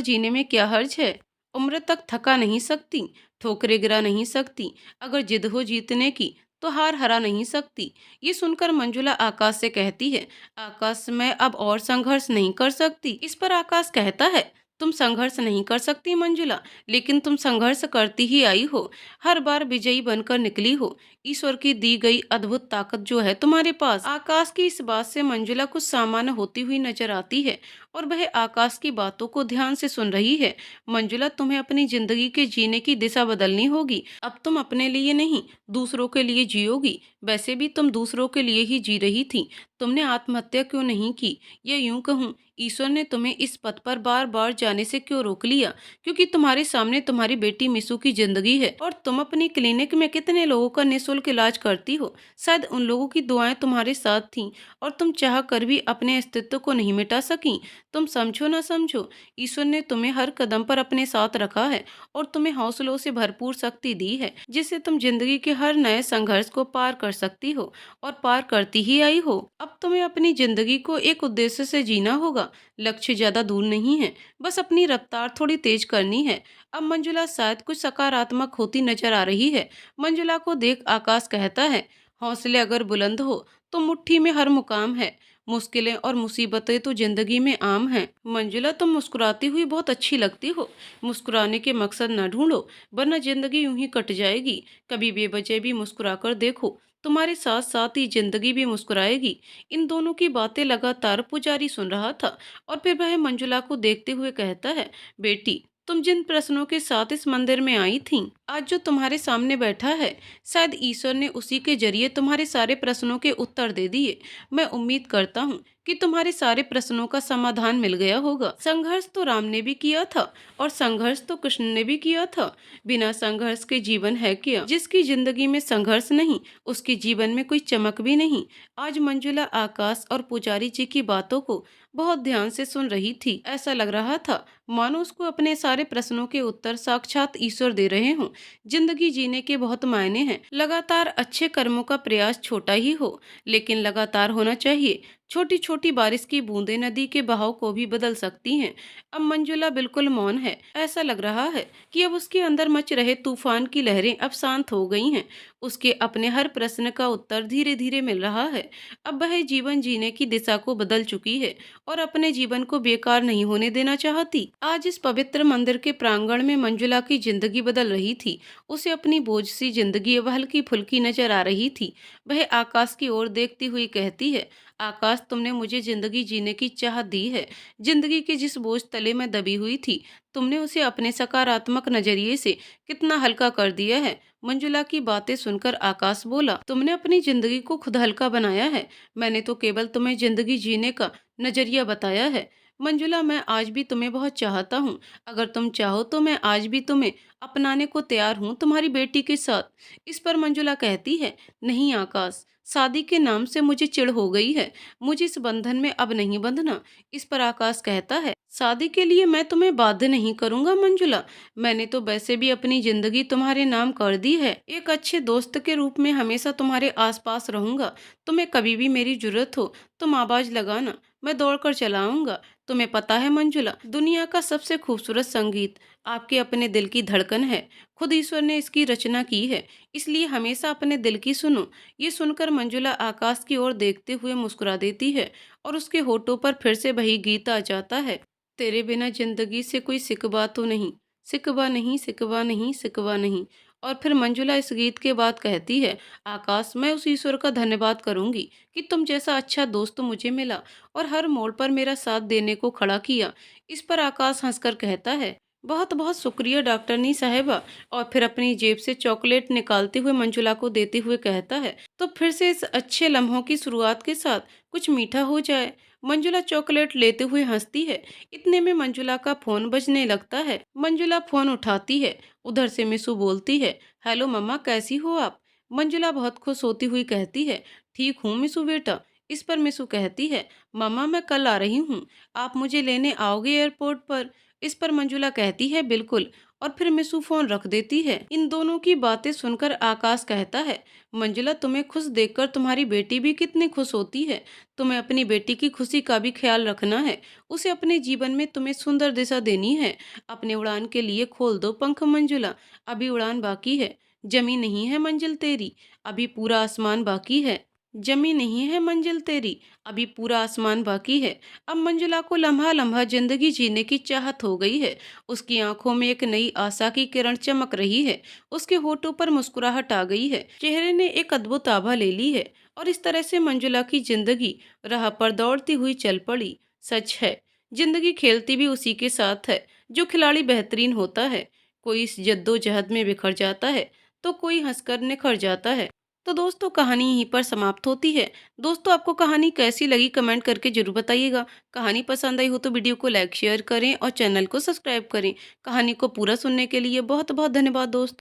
जीने में क्या हर्ज है? उम्र तक थका नहीं सकती, ठोकरें गिरा नहीं सकती। अगर जिद हो जीतने की, तो हार हरा नहीं सकती। ये सुनकर मंजुला आकाश से कहती है, आकाश मैं अब और संघर्ष नहीं कर सकती। इस पर आकाश कहता है, तुम संघर्ष नहीं कर सकती मंजुला, लेकिन तुम संघर्ष करती ही आई हो। हर बार विजयी बनकर निकली हो। ईश्वर की दी गई अद्भुत ताकत जो है तुम्हारे पास। आकाश की इस बात से मंजुला कुछ सामान्य होती हुई नजर आती है, और वह आकाश की बातों को ध्यान से सुन रही है। मंजुला, तुम्हें अपनी जिंदगी के जीने की दिशा बदलनी होगी। अब तुम अपने लिए नहीं, दूसरों के लिए जियोगी। वैसे भी तुम दूसरों के लिए ही जी रही थी। तुमने आत्महत्या क्यों नहीं की? या यूं कहूँ, ईश्वर ने तुम्हें इस पथ पर बार बार जाने से क्यों रोक लिया? क्योंकि तुम्हारे सामने तुम्हारी बेटी मिसू की जिंदगी है, और तुम अपनी क्लिनिक में कितने लोगों का निःशुल्क इलाज करती हो। शायद उन लोगों की दुआएं तुम्हारे साथ थीं, और तुम चाह कर भी अपने अस्तित्व को नहीं मिटा सकी। तुम समझो ना समझो, ईश्वर ने तुम्हें हर कदम पर अपने साथ रखा है, और तुम्हें हौसलों से भरपूर शक्ति दी है, जिससे तुम जिंदगी के हर नए संघर्ष को पार कर सकती हो, और पार करती ही आई हो। अब तुम्हें अपनी जिंदगी को एक उद्देश्य से जीना होगा। लक्ष्य ज्यादा दूर नहीं है, बस अपनी रफ्तार थोड़ी तेज करनी है। अब मंजुला शायद कुछ सकारात्मक होती नजर आ रही है। मंजुला को देख आकाश कहता है, हौसले अगर बुलंद हो तो मुट्ठी में हर मुकाम है। मुश्किलें और मुसीबतें तो जिंदगी में आम हैं। मंजुला, तुम मुस्कुराती हुई बहुत अच्छी लगती हो। मुस्कुराने के मकसद न ढूंढो, वरना जिंदगी यूं ही कट जाएगी। कभी बेवजह भी मुस्कुरा कर देखो, तुम्हारे साथ साथ ही जिंदगी भी मुस्कुराएगी। इन दोनों की बातें लगातार पुजारी सुन रहा था और फिर वह मंजुला को देखते हुए कहता है, बेटी, तुम जिन प्रश्नों के साथ इस मंदिर में आई थीं, आज जो तुम्हारे सामने बैठा है, शायद ईश्वर ने उसी के जरिए तुम्हारे सारे प्रश्नों के उत्तर दे दिए। मैं उम्मीद करता हूँ कि तुम्हारे सारे प्रश्नों का समाधान मिल गया होगा। संघर्ष तो राम ने भी किया था और संघर्ष तो कृष्ण ने भी किया था। बिना संघर्ष के जीवन है क्या? जिसकी जिंदगी में संघर्ष नहीं, उसके जीवन में कोई चमक भी नहीं। आज मंजुला आकाश और पुजारी जी की बातों को बहुत ध्यान से सुन रही थी। ऐसा लग रहा था मानो उसको अपने सारे प्रश्नों के उत्तर साक्षात ईश्वर दे रहे हों। जिंदगी जीने के बहुत मायने हैं। लगातार अच्छे कर्मों का प्रयास छोटा ही हो, लेकिन लगातार होना चाहिए। छोटी छोटी बारिश की बूंदें नदी के बहाव को भी बदल सकती हैं। अब मंजुला बिल्कुल मौन है। ऐसा लग रहा है कि अब उसके अंदर मच रहे तूफान की लहरें अब शांत हो गई हैं। उसके अपने हर प्रश्न का उत्तर धीरे धीरे मिल रहा है। अब वह जीवन जीने की दिशा को बदल चुकी है और अपने जीवन को बेकार नहीं होने देना चाहती। आज इस पवित्र मंदिर के प्रांगण में मंजुला की जिंदगी बदल रही थी। उसे अपनी बोझ सी जिंदगी अब हल्की फुल्की नजर आ रही थी। वह आकाश की ओर देखती हुई कहती है, आकाश, तुमने मुझे जिंदगी जीने की चाह दी है। जिंदगी के जिस बोझ तले मैं दबी हुई थी, तुमने उसे अपने सकारात्मक नजरिए से कितना हल्का कर दिया है। मंजुला की बातें सुनकर आकाश बोला, तुमने अपनी जिंदगी को खुद हल्का बनाया है। मैंने तो केवल तुम्हें जिंदगी जीने का नजरिया बताया है। मंजुला, मैं आज भी तुम्हें बहुत चाहता हूँ। अगर तुम चाहो तो मैं आज भी तुम्हें अपनाने को तैयार हूँ, तुम्हारी बेटी के साथ। इस पर मंजुला कहती है, नहीं आकाश, शादी के नाम से मुझे चिढ़ हो गई है। मुझे इस बंधन में अब नहीं बंधना। इस पर आकाश कहता है, शादी के लिए मैं तुम्हें बाध्य नहीं करूंगा मंजुला। मैंने तो वैसे भी अपनी जिंदगी तुम्हारे नाम कर दी है। एक अच्छे दोस्त के रूप में हमेशा तुम्हारे आसपास रहूंगा। तुम्हें कभी भी मेरी जरूरत हो, तुम आवाज लगाना, मैं दौड़कर चला आऊंगा। तुम्हें पता है मंजुला, दुनिया का सबसे खूबसूरत संगीत आपके अपने दिल की धड़कन है। खुद ईश्वर ने इसकी रचना की है, इसलिए हमेशा अपने दिल की सुनो। ये सुनकर मंजुला आकाश की ओर देखते हुए मुस्कुरा देती है और उसके होठों पर फिर से वही गीत आ जाता है, तेरे बिना जिंदगी से कोई सिकवा तो नहीं, सिकवा नहीं, सिकवा नहीं, सिकवा नहीं। और फिर मंजुला इस गीत के बाद कहती है, आकाश, मैं उस ईश्वर का धन्यवाद करूंगी कि तुम जैसा अच्छा दोस्त मुझे मिला और हर मोड़ पर मेरा साथ देने को खड़ा किया। इस पर आकाश हंसकर कहता है, बहुत बहुत शुक्रिया डॉक्टरनी साहिबा। और फिर अपनी जेब से चॉकलेट निकालते हुए मंजुला को देते हुए कहता है, तो फिर से इस अच्छे लम्हों की शुरुआत के साथ कुछ मीठा हो जाए। मंजुला चॉकलेट लेते हुए हंसती है। इतने में मंजुला का फोन बजने लगता है। मंजुला फोन उठाती है। उधर से मिसू बोलती है, हेलो मम्मा, कैसी हो आप? मंजुला बहुत खुश होती हुई कहती है, ठीक हूँ मिसू बेटा। इस पर मिसू कहती है, मम्मा, मैं कल आ रही हूँ, आप मुझे लेने आओगे एयरपोर्ट पर? इस पर मंजुला कहती है, बिल्कुल। और फिर मिसू फोन रख देती है। इन दोनों की बातें सुनकर आकाश कहता है, मंजुला, तुम्हें खुश देखकर तुम्हारी बेटी भी कितनी खुश होती है। तुम्हें अपनी बेटी की खुशी का भी ख्याल रखना है। उसे अपने जीवन में तुम्हें सुंदर दिशा देनी है। अपने उड़ान के लिए खोल दो पंख मंजुला, अभी उड़ान बाकी है। जमी नहीं है मंजिल तेरी, अभी पूरा आसमान बाकी है। जमी नहीं है मंजिल तेरी, अभी पूरा आसमान बाकी है। अब मंजुला को लम्हा लम्हा जिंदगी जीने की चाहत हो गई है। उसकी आंखों में एक नई आशा की किरण चमक रही है। उसके होठों पर मुस्कुराहट आ गई है। चेहरे ने एक अद्भुत आभा ले ली है। और इस तरह से मंजुला की जिंदगी राह पर दौड़ती हुई चल पड़ी। सच है, जिंदगी खेलती भी उसी के साथ है जो खिलाड़ी बेहतरीन होता है। कोई इस जद्दोजहद में बिखर जाता है तो कोई हंसकर निखर जाता है। तो दोस्तों, कहानी यहीं पर समाप्त होती है। दोस्तों, आपको कहानी कैसी लगी कमेंट करके जरूर बताइएगा। कहानी पसंद आई हो तो वीडियो को लाइक शेयर करें और चैनल को सब्सक्राइब करें। कहानी को पूरा सुनने के लिए बहुत बहुत धन्यवाद दोस्तों।